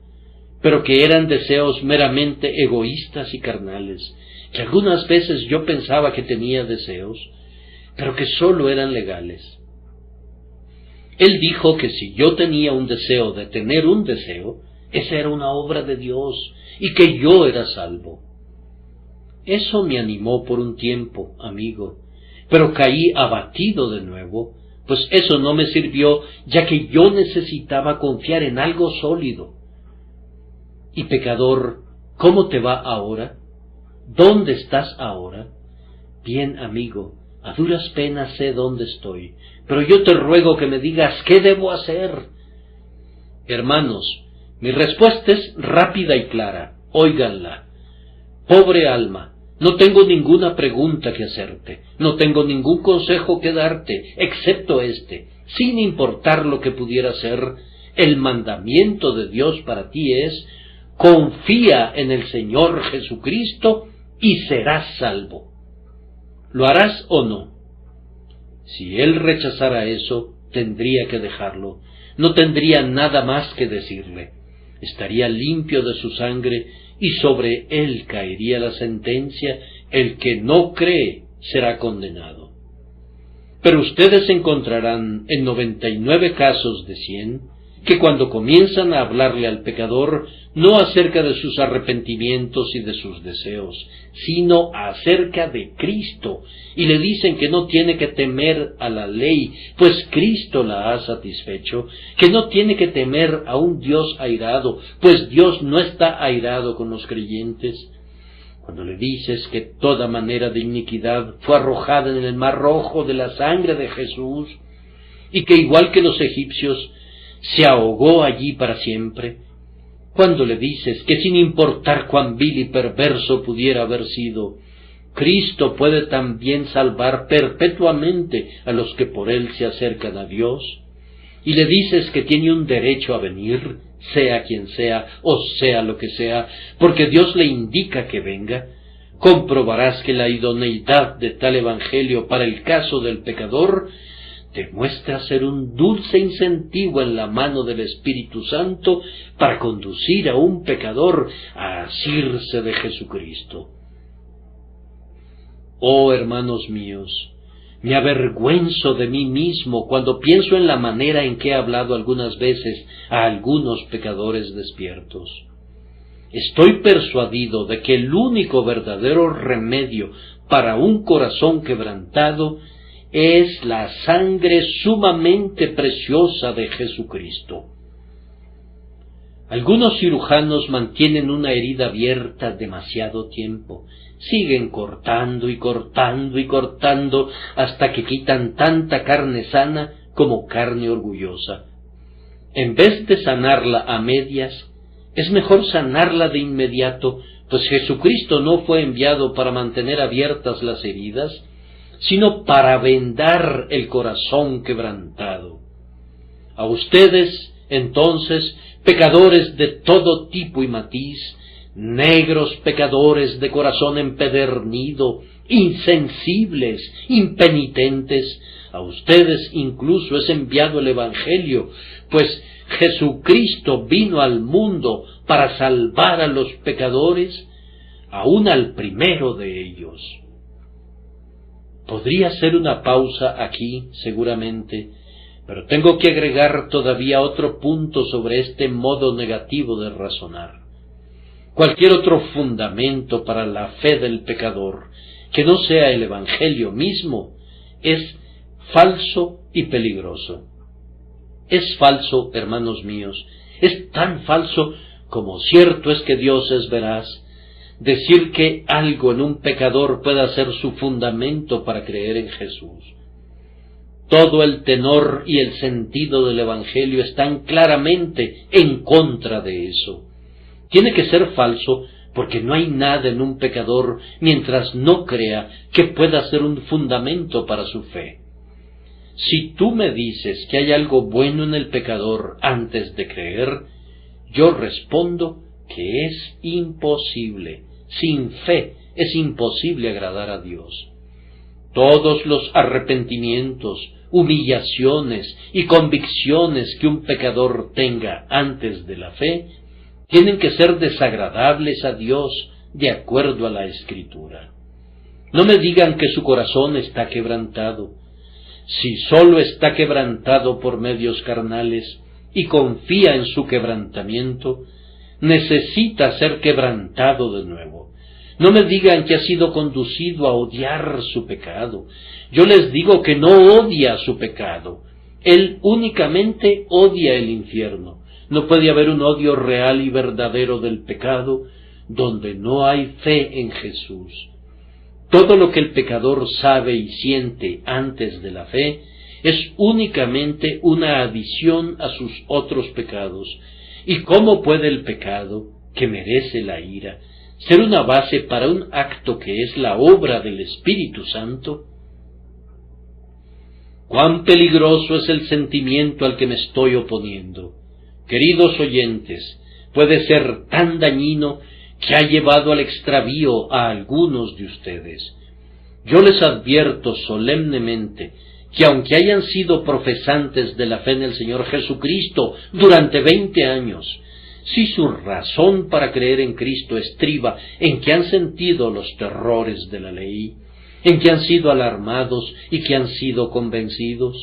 pero que eran deseos meramente egoístas y carnales, que algunas veces yo pensaba que tenía deseos, pero que sólo eran legales. Él dijo que si yo tenía un deseo de tener un deseo, esa era una obra de Dios, y que yo era salvo. Eso me animó por un tiempo, amigo, pero caí abatido de nuevo, pues eso no me sirvió, ya que yo necesitaba confiar en algo sólido. Y pecador, ¿cómo te va ahora? ¿Dónde estás ahora? Bien, amigo, a duras penas sé dónde estoy, pero yo te ruego que me digas qué debo hacer. Hermanos, mi respuesta es rápida y clara, óiganla. Pobre alma, no tengo ninguna pregunta que hacerte, no tengo ningún consejo que darte, excepto este, sin importar lo que pudiera ser, el mandamiento de Dios para ti es: confía en el Señor Jesucristo y serás salvo. ¿Lo harás o no? Si él rechazara eso, tendría que dejarlo, no tendría nada más que decirle, estaría limpio de su sangre y sobre él caería la sentencia: el que no cree será condenado. Pero ustedes encontrarán en 99 casos de 100 que cuando comienzan a hablarle al pecador no acerca de sus arrepentimientos y de sus deseos, sino acerca de Cristo, y le dicen que no tiene que temer a la ley, pues Cristo la ha satisfecho, que no tiene que temer a un Dios airado, pues Dios no está airado con los creyentes. Cuando le dices que toda manera de iniquidad fue arrojada en el mar rojo de la sangre de Jesús, y que igual que los egipcios, se ahogó allí para siempre. Cuando le dices que sin importar cuán vil y perverso pudiera haber sido, Cristo puede también salvar perpetuamente a los que por él se acercan a Dios, y le dices que tiene un derecho a venir, sea quien sea, o sea lo que sea, porque Dios le indica que venga, comprobarás que la idoneidad de tal evangelio para el caso del pecador demuestra ser un dulce incentivo en la mano del Espíritu Santo para conducir a un pecador a asirse de Jesucristo. Oh, hermanos míos, me avergüenzo de mí mismo cuando pienso en la manera en que he hablado algunas veces a algunos pecadores despiertos. Estoy persuadido de que el único verdadero remedio para un corazón quebrantado es la sangre sumamente preciosa de Jesucristo. Algunos cirujanos mantienen una herida abierta demasiado tiempo. Siguen cortando y cortando y cortando hasta que quitan tanta carne sana como carne orgullosa. En vez de sanarla a medias, es mejor sanarla de inmediato, pues Jesucristo no fue enviado para mantener abiertas las heridas, sino para vendar el corazón quebrantado. A ustedes, entonces, pecadores de todo tipo y matiz, negros pecadores de corazón empedernido, insensibles, impenitentes, a ustedes incluso es enviado el Evangelio, pues Jesucristo vino al mundo para salvar a los pecadores, aun al primero de ellos. Podría hacer una pausa aquí, seguramente, pero tengo que agregar todavía otro punto sobre este modo negativo de razonar. Cualquier otro fundamento para la fe del pecador, que no sea el Evangelio mismo, es falso y peligroso. Es falso, hermanos míos, es tan falso como cierto es que Dios es veraz. Decir que algo en un pecador pueda ser su fundamento para creer en Jesús. Todo el tenor y el sentido del Evangelio están claramente en contra de eso. Tiene que ser falso porque no hay nada en un pecador mientras no crea que pueda ser un fundamento para su fe. Si tú me dices que hay algo bueno en el pecador antes de creer, yo respondo que es imposible. Sin fe es imposible agradar a Dios. Todos los arrepentimientos, humillaciones y convicciones que un pecador tenga antes de la fe tienen que ser desagradables a Dios de acuerdo a la Escritura. No me digan que su corazón está quebrantado. Si sólo está quebrantado por medios carnales y confía en su quebrantamiento, necesita ser quebrantado de nuevo. No me digan que ha sido conducido a odiar su pecado. Yo les digo que no odia su pecado. Él únicamente odia el infierno. No puede haber un odio real y verdadero del pecado donde no hay fe en Jesús. Todo lo que el pecador sabe y siente antes de la fe es únicamente una adición a sus otros pecados. ¿Y cómo puede el pecado, que merece la ira, ser una base para un acto que es la obra del Espíritu Santo? ¡Cuán peligroso es el sentimiento al que me estoy oponiendo! Queridos oyentes, puede ser tan dañino que ha llevado al extravío a algunos de ustedes. Yo les advierto solemnemente que aunque hayan sido profesantes de la fe en el Señor Jesucristo durante 20 años, si su razón para creer en Cristo estriba en que han sentido los terrores de la ley, en que han sido alarmados y que han sido convencidos,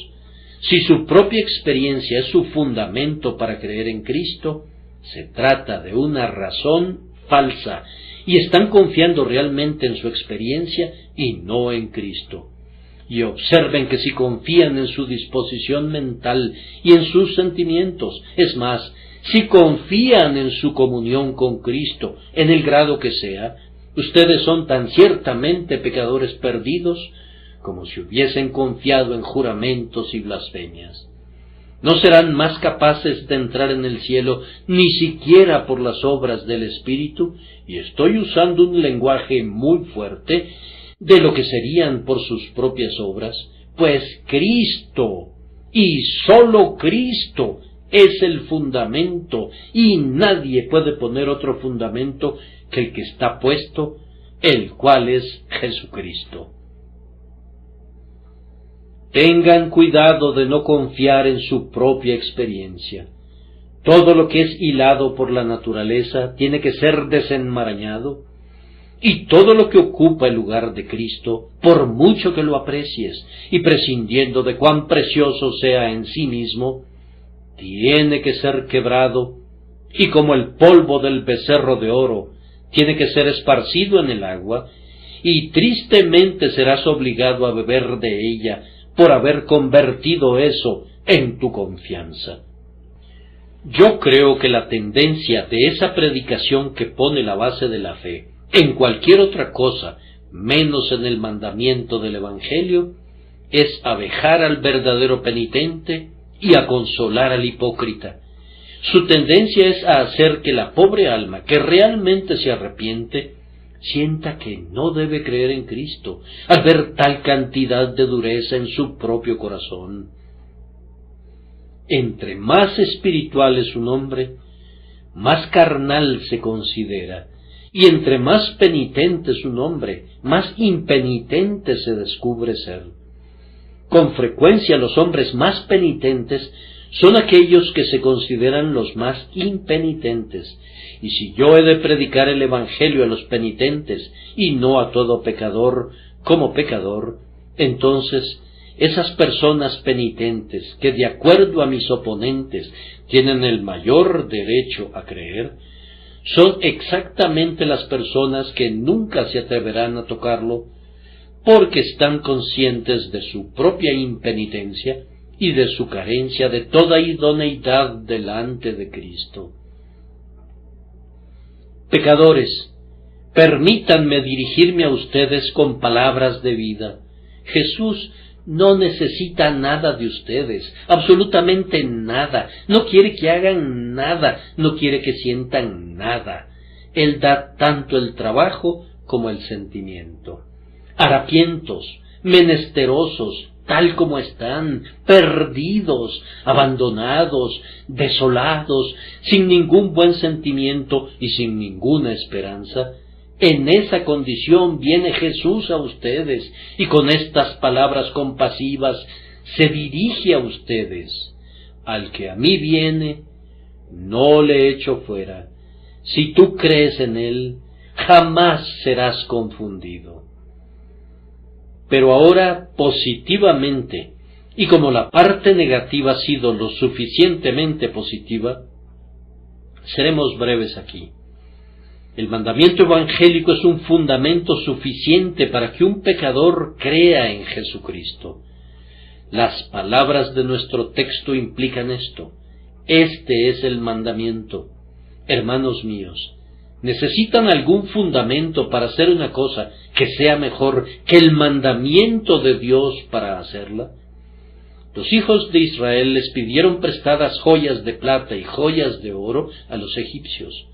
si su propia experiencia es su fundamento para creer en Cristo, se trata de una razón falsa y están confiando realmente en su experiencia y no en Cristo. Y observen que si confían en su disposición mental y en sus sentimientos, es más, si confían en su comunión con Cristo, en el grado que sea, ustedes son tan ciertamente pecadores perdidos como si hubiesen confiado en juramentos y blasfemias. No serán más capaces de entrar en el cielo ni siquiera por las obras del Espíritu, y estoy usando un lenguaje muy fuerte, de lo que serían por sus propias obras, pues Cristo, y sólo Cristo, es el fundamento, y nadie puede poner otro fundamento que el que está puesto, el cual es Jesucristo. Tengan cuidado de no confiar en su propia experiencia. Todo lo que es hilado por la naturaleza tiene que ser desenmarañado, y todo lo que ocupa el lugar de Cristo, por mucho que lo aprecies, y prescindiendo de cuán precioso sea en sí mismo, tiene que ser quebrado, y como el polvo del becerro de oro, tiene que ser esparcido en el agua, y tristemente serás obligado a beber de ella por haber convertido eso en tu confianza. Yo creo que la tendencia de esa predicación que pone la base de la fe en cualquier otra cosa, menos en el mandamiento del Evangelio, es a vejar al verdadero penitente y a consolar al hipócrita. Su tendencia es a hacer que la pobre alma que realmente se arrepiente sienta que no debe creer en Cristo al ver tal cantidad de dureza en su propio corazón. Entre más espiritual es un hombre, más carnal se considera, y entre más penitente es un hombre, más impenitente se descubre ser. Con frecuencia los hombres más penitentes son aquellos que se consideran los más impenitentes, y si yo he de predicar el Evangelio a los penitentes y no a todo pecador como pecador, entonces esas personas penitentes que de acuerdo a mis oponentes tienen el mayor derecho a creer, son exactamente las personas que nunca se atreverán a tocarlo, porque están conscientes de su propia impenitencia y de su carencia de toda idoneidad delante de Cristo. Pecadores, permítanme dirigirme a ustedes con palabras de vida. Jesús no necesita nada de ustedes, absolutamente nada. No quiere que hagan nada, no quiere que sientan nada. Él da tanto el trabajo como el sentimiento. Harapientos, menesterosos, tal como están, perdidos, abandonados, desolados, sin ningún buen sentimiento y sin ninguna esperanza, en esa condición viene Jesús a ustedes y con estas palabras compasivas se dirige a ustedes. Al que a mí viene, no le echo fuera. Si tú crees en él, jamás serás confundido. Pero ahora, positivamente, y como la parte negativa ha sido lo suficientemente positiva, seremos breves aquí. El mandamiento evangélico es un fundamento suficiente para que un pecador crea en Jesucristo. Las palabras de nuestro texto implican esto. Este es el mandamiento. Hermanos míos, ¿necesitan algún fundamento para hacer una cosa que sea mejor que el mandamiento de Dios para hacerla? Los hijos de Israel les pidieron prestadas joyas de plata y joyas de oro a los egipcios.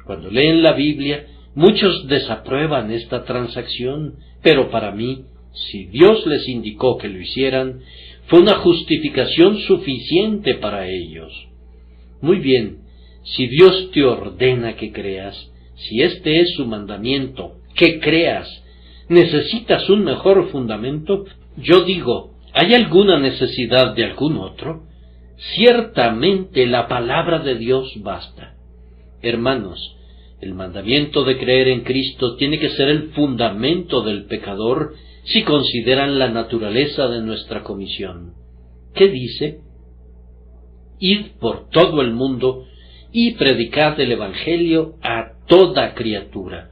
Cuando leen la Biblia, muchos desaprueban esta transacción, pero para mí, si Dios les indicó que lo hicieran, fue una justificación suficiente para ellos. Muy bien, si Dios te ordena que creas, si este es su mandamiento, que creas, ¿necesitas un mejor fundamento? Yo digo, ¿hay alguna necesidad de algún otro? Ciertamente la palabra de Dios basta. Hermanos, el mandamiento de creer en Cristo tiene que ser el fundamento del pecador si consideran la naturaleza de nuestra comisión. ¿Qué dice? Id por todo el mundo y predicad el Evangelio a toda criatura.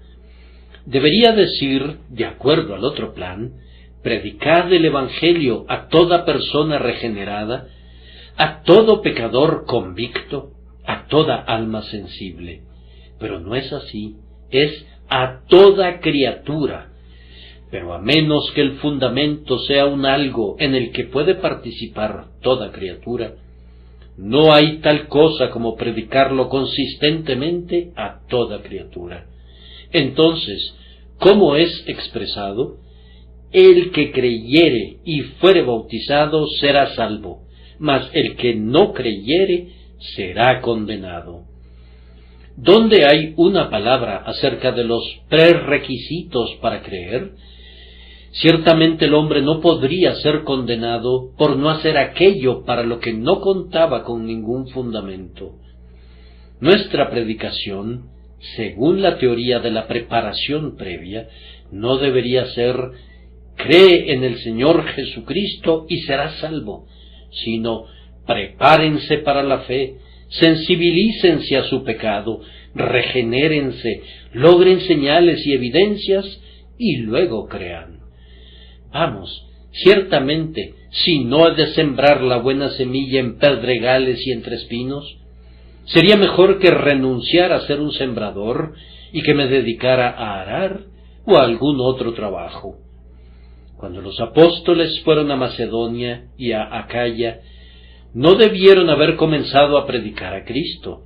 Debería decir, de acuerdo al otro plan, predicad el Evangelio a toda persona regenerada, a todo pecador convicto, a toda alma sensible. Pero no es así, es a toda criatura. Pero a menos que el fundamento sea un algo en el que puede participar toda criatura, no hay tal cosa como predicarlo consistentemente a toda criatura. Entonces, ¿cómo es expresado? El que creyere y fuere bautizado será salvo, mas el que no creyere será condenado. ¿Dónde hay una palabra acerca de los prerequisitos para creer? Ciertamente el hombre no podría ser condenado por no hacer aquello para lo que no contaba con ningún fundamento. Nuestra predicación, según la teoría de la preparación previa, no debería ser «cree en el Señor Jesucristo y serás salvo», sino «prepárense para la fe, sensibilícense a su pecado, regenérense, logren señales y evidencias y luego crean». Vamos, ciertamente, si no he de sembrar la buena semilla en pedregales y entre espinos, sería mejor que renunciara a ser un sembrador y que me dedicara a arar o a algún otro trabajo. Cuando los apóstoles fueron a Macedonia y a Acaya, no debieron haber comenzado a predicar a Cristo.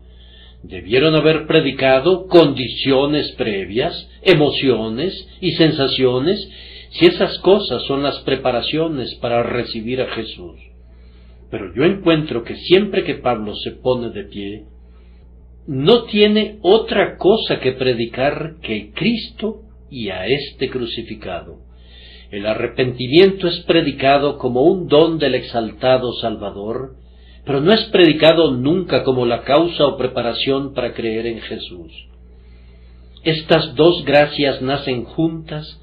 Debieron haber predicado condiciones previas, emociones y sensaciones, si esas cosas son las preparaciones para recibir a Jesús. Pero yo encuentro que siempre que Pablo se pone de pie, no tiene otra cosa que predicar que Cristo y a este crucificado. El arrepentimiento es predicado como un don del exaltado Salvador, pero no es predicado nunca como la causa o preparación para creer en Jesús. Estas dos gracias nacen juntas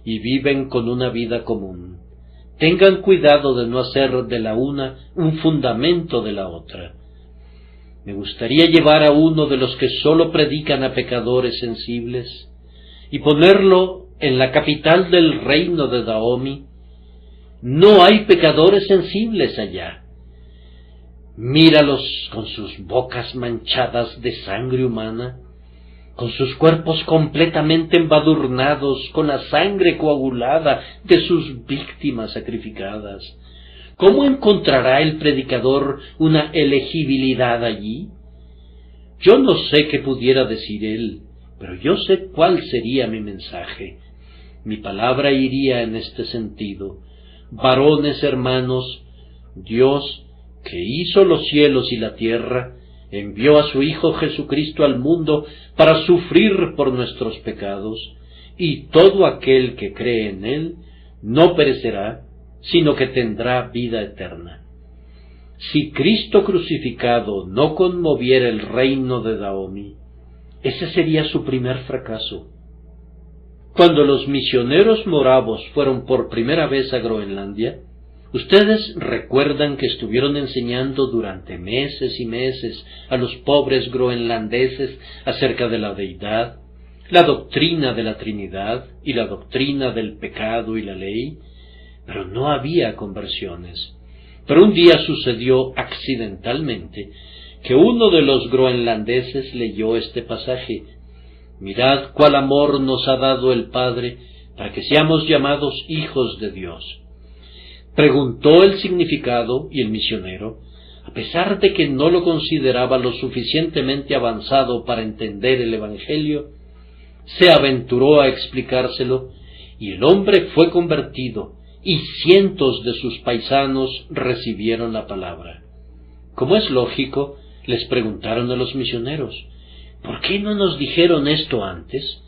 y viven con una vida común. Tengan cuidado de no hacer de la una un fundamento de la otra. Me gustaría llevar a uno de los que sólo predican a pecadores sensibles y ponerlo en la capital del reino de Dahomey. No hay pecadores sensibles allá. Míralos con sus bocas manchadas de sangre humana, con sus cuerpos completamente embadurnados con la sangre coagulada de sus víctimas sacrificadas. ¿Cómo encontrará el predicador una elegibilidad allí? Yo no sé qué pudiera decir él, pero yo sé cuál sería mi mensaje. Mi palabra iría en este sentido: varones hermanos, Dios, que hizo los cielos y la tierra, envió a su Hijo Jesucristo al mundo para sufrir por nuestros pecados, y todo aquel que cree en él no perecerá, sino que tendrá vida eterna. Si Cristo crucificado no conmoviera el reino de Dahomey, ese sería su primer fracaso. Cuando los misioneros moravos fueron por primera vez a Groenlandia, ustedes recuerdan que estuvieron enseñando durante meses y meses a los pobres groenlandeses acerca de la deidad, la doctrina de la Trinidad y la doctrina del pecado y la ley, pero no había conversiones. Pero un día sucedió accidentalmente que uno de los groenlandeses leyó este pasaje: «Mirad cuál amor nos ha dado el Padre para que seamos llamados hijos de Dios». Preguntó el significado y el misionero, a pesar de que no lo consideraba lo suficientemente avanzado para entender el Evangelio, se aventuró a explicárselo, y el hombre fue convertido, y cientos de sus paisanos recibieron la palabra. Como es lógico, les preguntaron a los misioneros: ¿por qué no nos dijeron esto antes?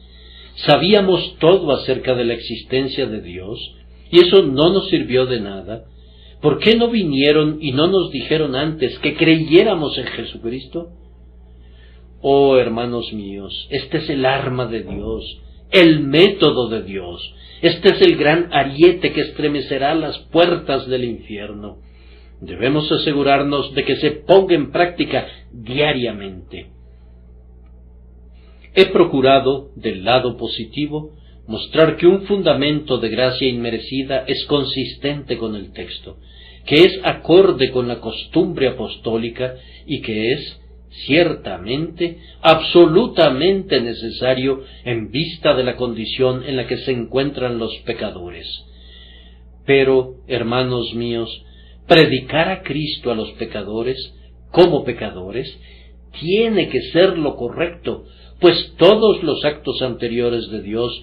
Sabíamos todo acerca de la existencia de Dios, y eso no nos sirvió de nada. ¿Por qué no vinieron y no nos dijeron antes que creyéramos en Jesucristo? Oh, hermanos míos, este es el arma de Dios, el método de Dios. Este es el gran ariete que estremecerá las puertas del infierno. Debemos asegurarnos de que se ponga en práctica diariamente. He procurado, del lado positivo, mostrar que un fundamento de gracia inmerecida es consistente con el texto, que es acorde con la costumbre apostólica y que es, ciertamente, absolutamente necesario en vista de la condición en la que se encuentran los pecadores. Pero, hermanos míos, predicar a Cristo a los pecadores, como pecadores, tiene que ser lo correcto, pues todos los actos anteriores de Dios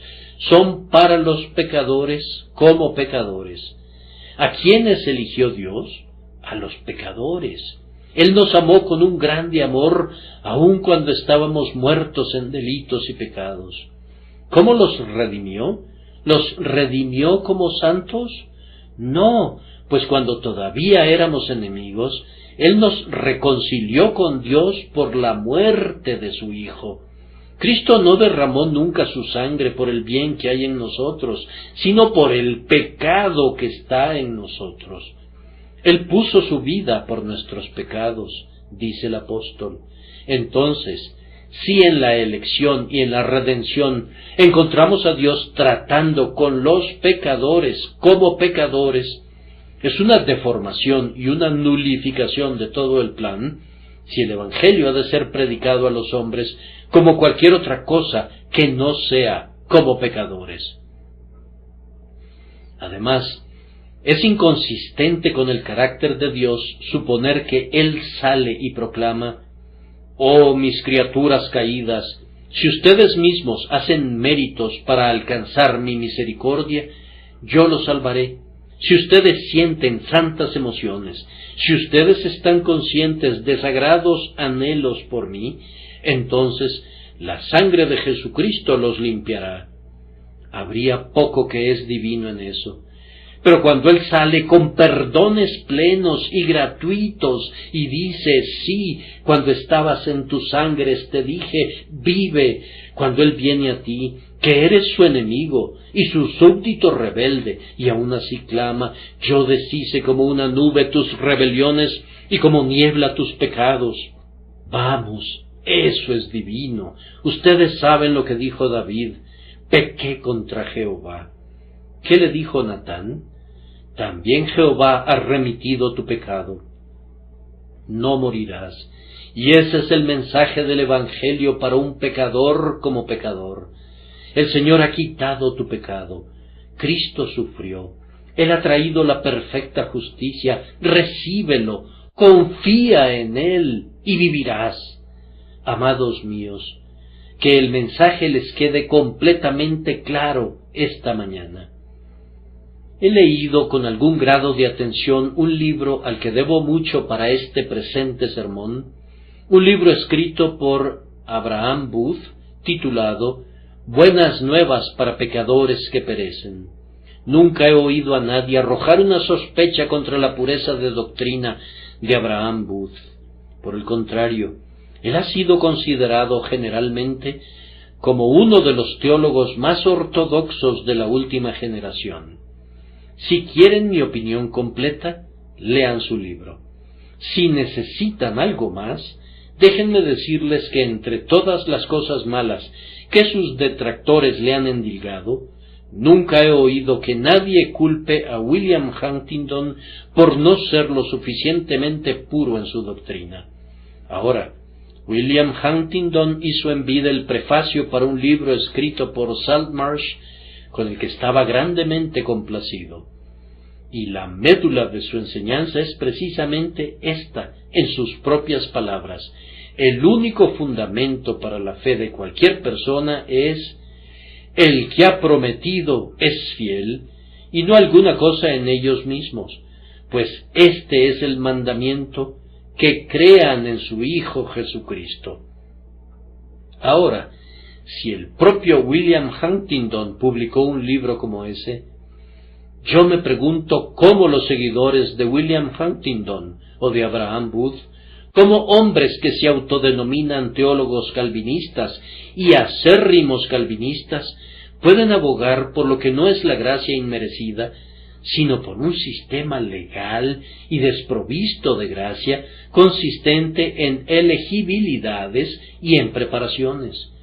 son para los pecadores como pecadores. ¿A quiénes eligió Dios? A los pecadores. Él nos amó con un grande amor, aun cuando estábamos muertos en delitos y pecados. ¿Cómo los redimió? ¿Los redimió como santos? No, pues cuando todavía éramos enemigos, Él nos reconcilió con Dios por la muerte de su Hijo. Cristo no derramó nunca su sangre por el bien que hay en nosotros, sino por el pecado que está en nosotros. Él puso su vida por nuestros pecados, dice el apóstol. Entonces, si en la elección y en la redención encontramos a Dios tratando con los pecadores como pecadores, es una deformación y una nulificación de todo el plan, si el Evangelio ha de ser predicado a los hombres como cualquier otra cosa que no sea como pecadores. Además, es inconsistente con el carácter de Dios suponer que Él sale y proclama: «Oh, mis criaturas caídas, si ustedes mismos hacen méritos para alcanzar mi misericordia, yo los salvaré. Si ustedes sienten santas emociones, si ustedes están conscientes de sagrados anhelos por mí, entonces la sangre de Jesucristo los limpiará». Habría poco que es divino en eso. Pero cuando Él sale con perdones plenos y gratuitos y dice: «Sí, cuando estabas en tus sangres te dije, vive», cuando Él viene a ti, que eres su enemigo y su súbdito rebelde, y aún así clama: «Yo deshice como una nube tus rebeliones y como niebla tus pecados». Vamos, eso es divino. Ustedes saben lo que dijo David: «Pequé contra Jehová». ¿Qué le dijo Natán? «También Jehová ha remitido tu pecado. No morirás». Y ese es el mensaje del Evangelio para un pecador como pecador. El Señor ha quitado tu pecado. Cristo sufrió. Él ha traído la perfecta justicia. Recíbelo, confía en Él y vivirás. Amados míos, que el mensaje les quede completamente claro esta mañana. He leído con algún grado de atención un libro al que debo mucho para este presente sermón, un libro escrito por Abraham Booth, titulado «Buenas nuevas para pecadores que perecen». Nunca he oído a nadie arrojar una sospecha contra la pureza de doctrina de Abraham Booth. Por el contrario, él ha sido considerado generalmente como uno de los teólogos más ortodoxos de la última generación. Si quieren mi opinión completa, lean su libro. Si necesitan algo más, déjenme decirles que entre todas las cosas malas que sus detractores le han endilgado, nunca he oído que nadie culpe a William Huntington por no ser lo suficientemente puro en su doctrina. Ahora, William Huntington hizo en vida el prefacio para un libro escrito por Saltmarsh, con el que estaba grandemente complacido. Y la médula de su enseñanza es precisamente esta, en sus propias palabras: el único fundamento para la fe de cualquier persona es: el que ha prometido es fiel, y no alguna cosa en ellos mismos, pues este es el mandamiento, que crean en su Hijo Jesucristo. Ahora, si el propio William Huntington publicó un libro como ese, yo me pregunto cómo los seguidores de William Huntington o de Abraham Booth, como hombres que se autodenominan teólogos calvinistas y acérrimos calvinistas, pueden abogar por lo que no es la gracia inmerecida, sino por un sistema legal y desprovisto de gracia, consistente en elegibilidades y en preparaciones.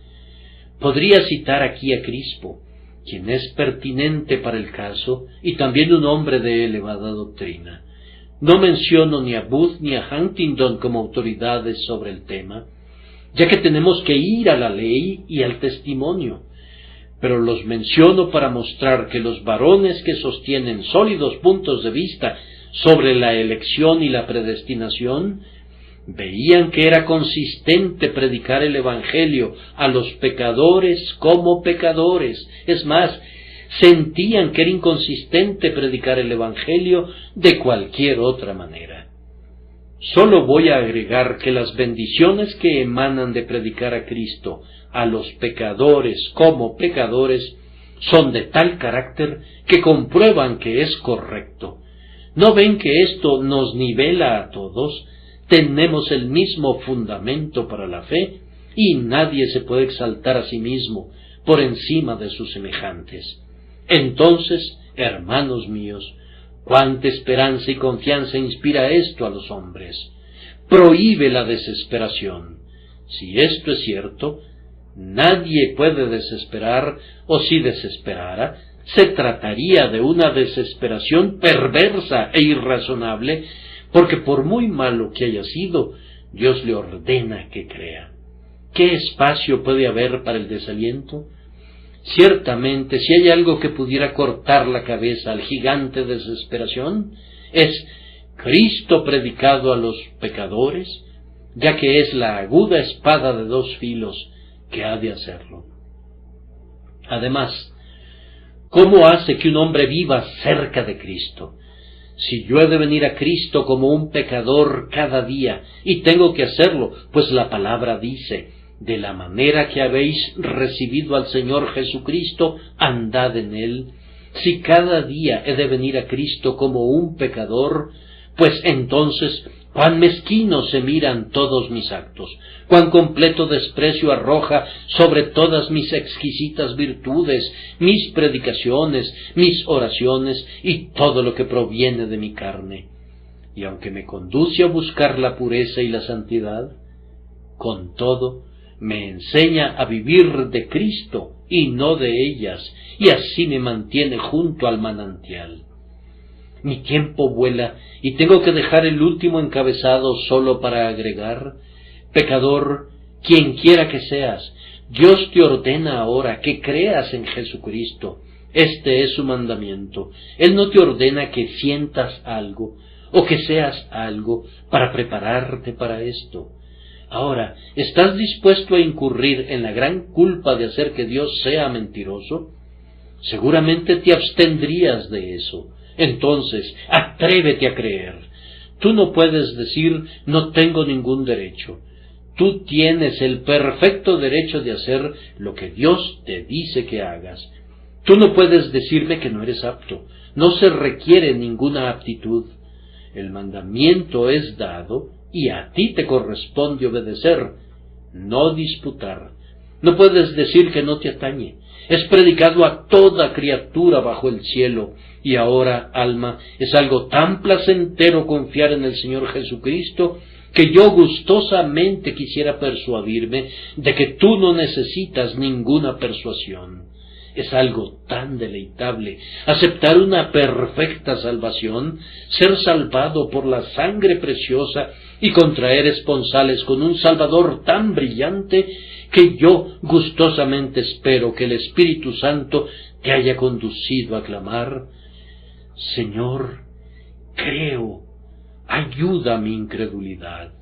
Podría citar aquí a Crispo, quien es pertinente para el caso y también un hombre de elevada doctrina. No menciono ni a Booth ni a Huntington como autoridades sobre el tema, ya que tenemos que ir a la ley y al testimonio, pero los menciono para mostrar que los varones que sostienen sólidos puntos de vista sobre la elección y la predestinación veían que era consistente predicar el Evangelio a los pecadores como pecadores. Es más, sentían que era inconsistente predicar el Evangelio de cualquier otra manera. Solo voy a agregar que las bendiciones que emanan de predicar a Cristo a los pecadores como pecadores son de tal carácter que comprueban que es correcto. ¿No ven que esto nos nivela a todos? Tenemos el mismo fundamento para la fe, y nadie se puede exaltar a sí mismo por encima de sus semejantes. Entonces, hermanos míos, cuánta esperanza y confianza inspira esto a los hombres. Prohíbe la desesperación. Si esto es cierto, nadie puede desesperar, o si desesperara, se trataría de una desesperación perversa e irrazonable, porque por muy malo que haya sido, Dios le ordena que crea. ¿Qué espacio puede haber para el desaliento? Ciertamente, si hay algo que pudiera cortar la cabeza al gigante de desesperación, es Cristo predicado a los pecadores, ya que es la aguda espada de dos filos que ha de hacerlo. Además, ¿cómo hace que un hombre viva cerca de Cristo? Si yo he de venir a Cristo como un pecador cada día, y tengo que hacerlo, pues la palabra dice, de la manera que habéis recibido al Señor Jesucristo, andad en Él. Si cada día he de venir a Cristo como un pecador, pues entonces cuán mezquinos se miran todos mis actos, cuán completo desprecio arroja sobre todas mis exquisitas virtudes, mis predicaciones, mis oraciones y todo lo que proviene de mi carne. Y aunque me conduce a buscar la pureza y la santidad, con todo me enseña a vivir de Cristo y no de ellas, y así me mantiene junto al manantial. Mi tiempo vuela y tengo que dejar el último encabezado solo para agregar: pecador, quien quiera que seas, Dios te ordena ahora que creas en Jesucristo. Este es su mandamiento. Él no te ordena que sientas algo o que seas algo para prepararte para esto. Ahora, ¿estás dispuesto a incurrir en la gran culpa de hacer que Dios sea mentiroso? Seguramente te abstendrías de eso. Entonces, atrévete a creer. Tú no puedes decir, no tengo ningún derecho. Tú tienes el perfecto derecho de hacer lo que Dios te dice que hagas. Tú no puedes decirme que no eres apto. No se requiere ninguna aptitud. El mandamiento es dado y a ti te corresponde obedecer, no disputar. No puedes decir que no te atañe. Es predicado a toda criatura bajo el cielo. Y ahora, alma, es algo tan placentero confiar en el Señor Jesucristo, que yo gustosamente quisiera persuadirme de que tú no necesitas ninguna persuasión. Es algo tan deleitable aceptar una perfecta salvación, ser salvado por la sangre preciosa y contraer esponsales con un Salvador tan brillante, que yo gustosamente espero que el Espíritu Santo te haya conducido a clamar: Señor, creo, ayuda mi incredulidad.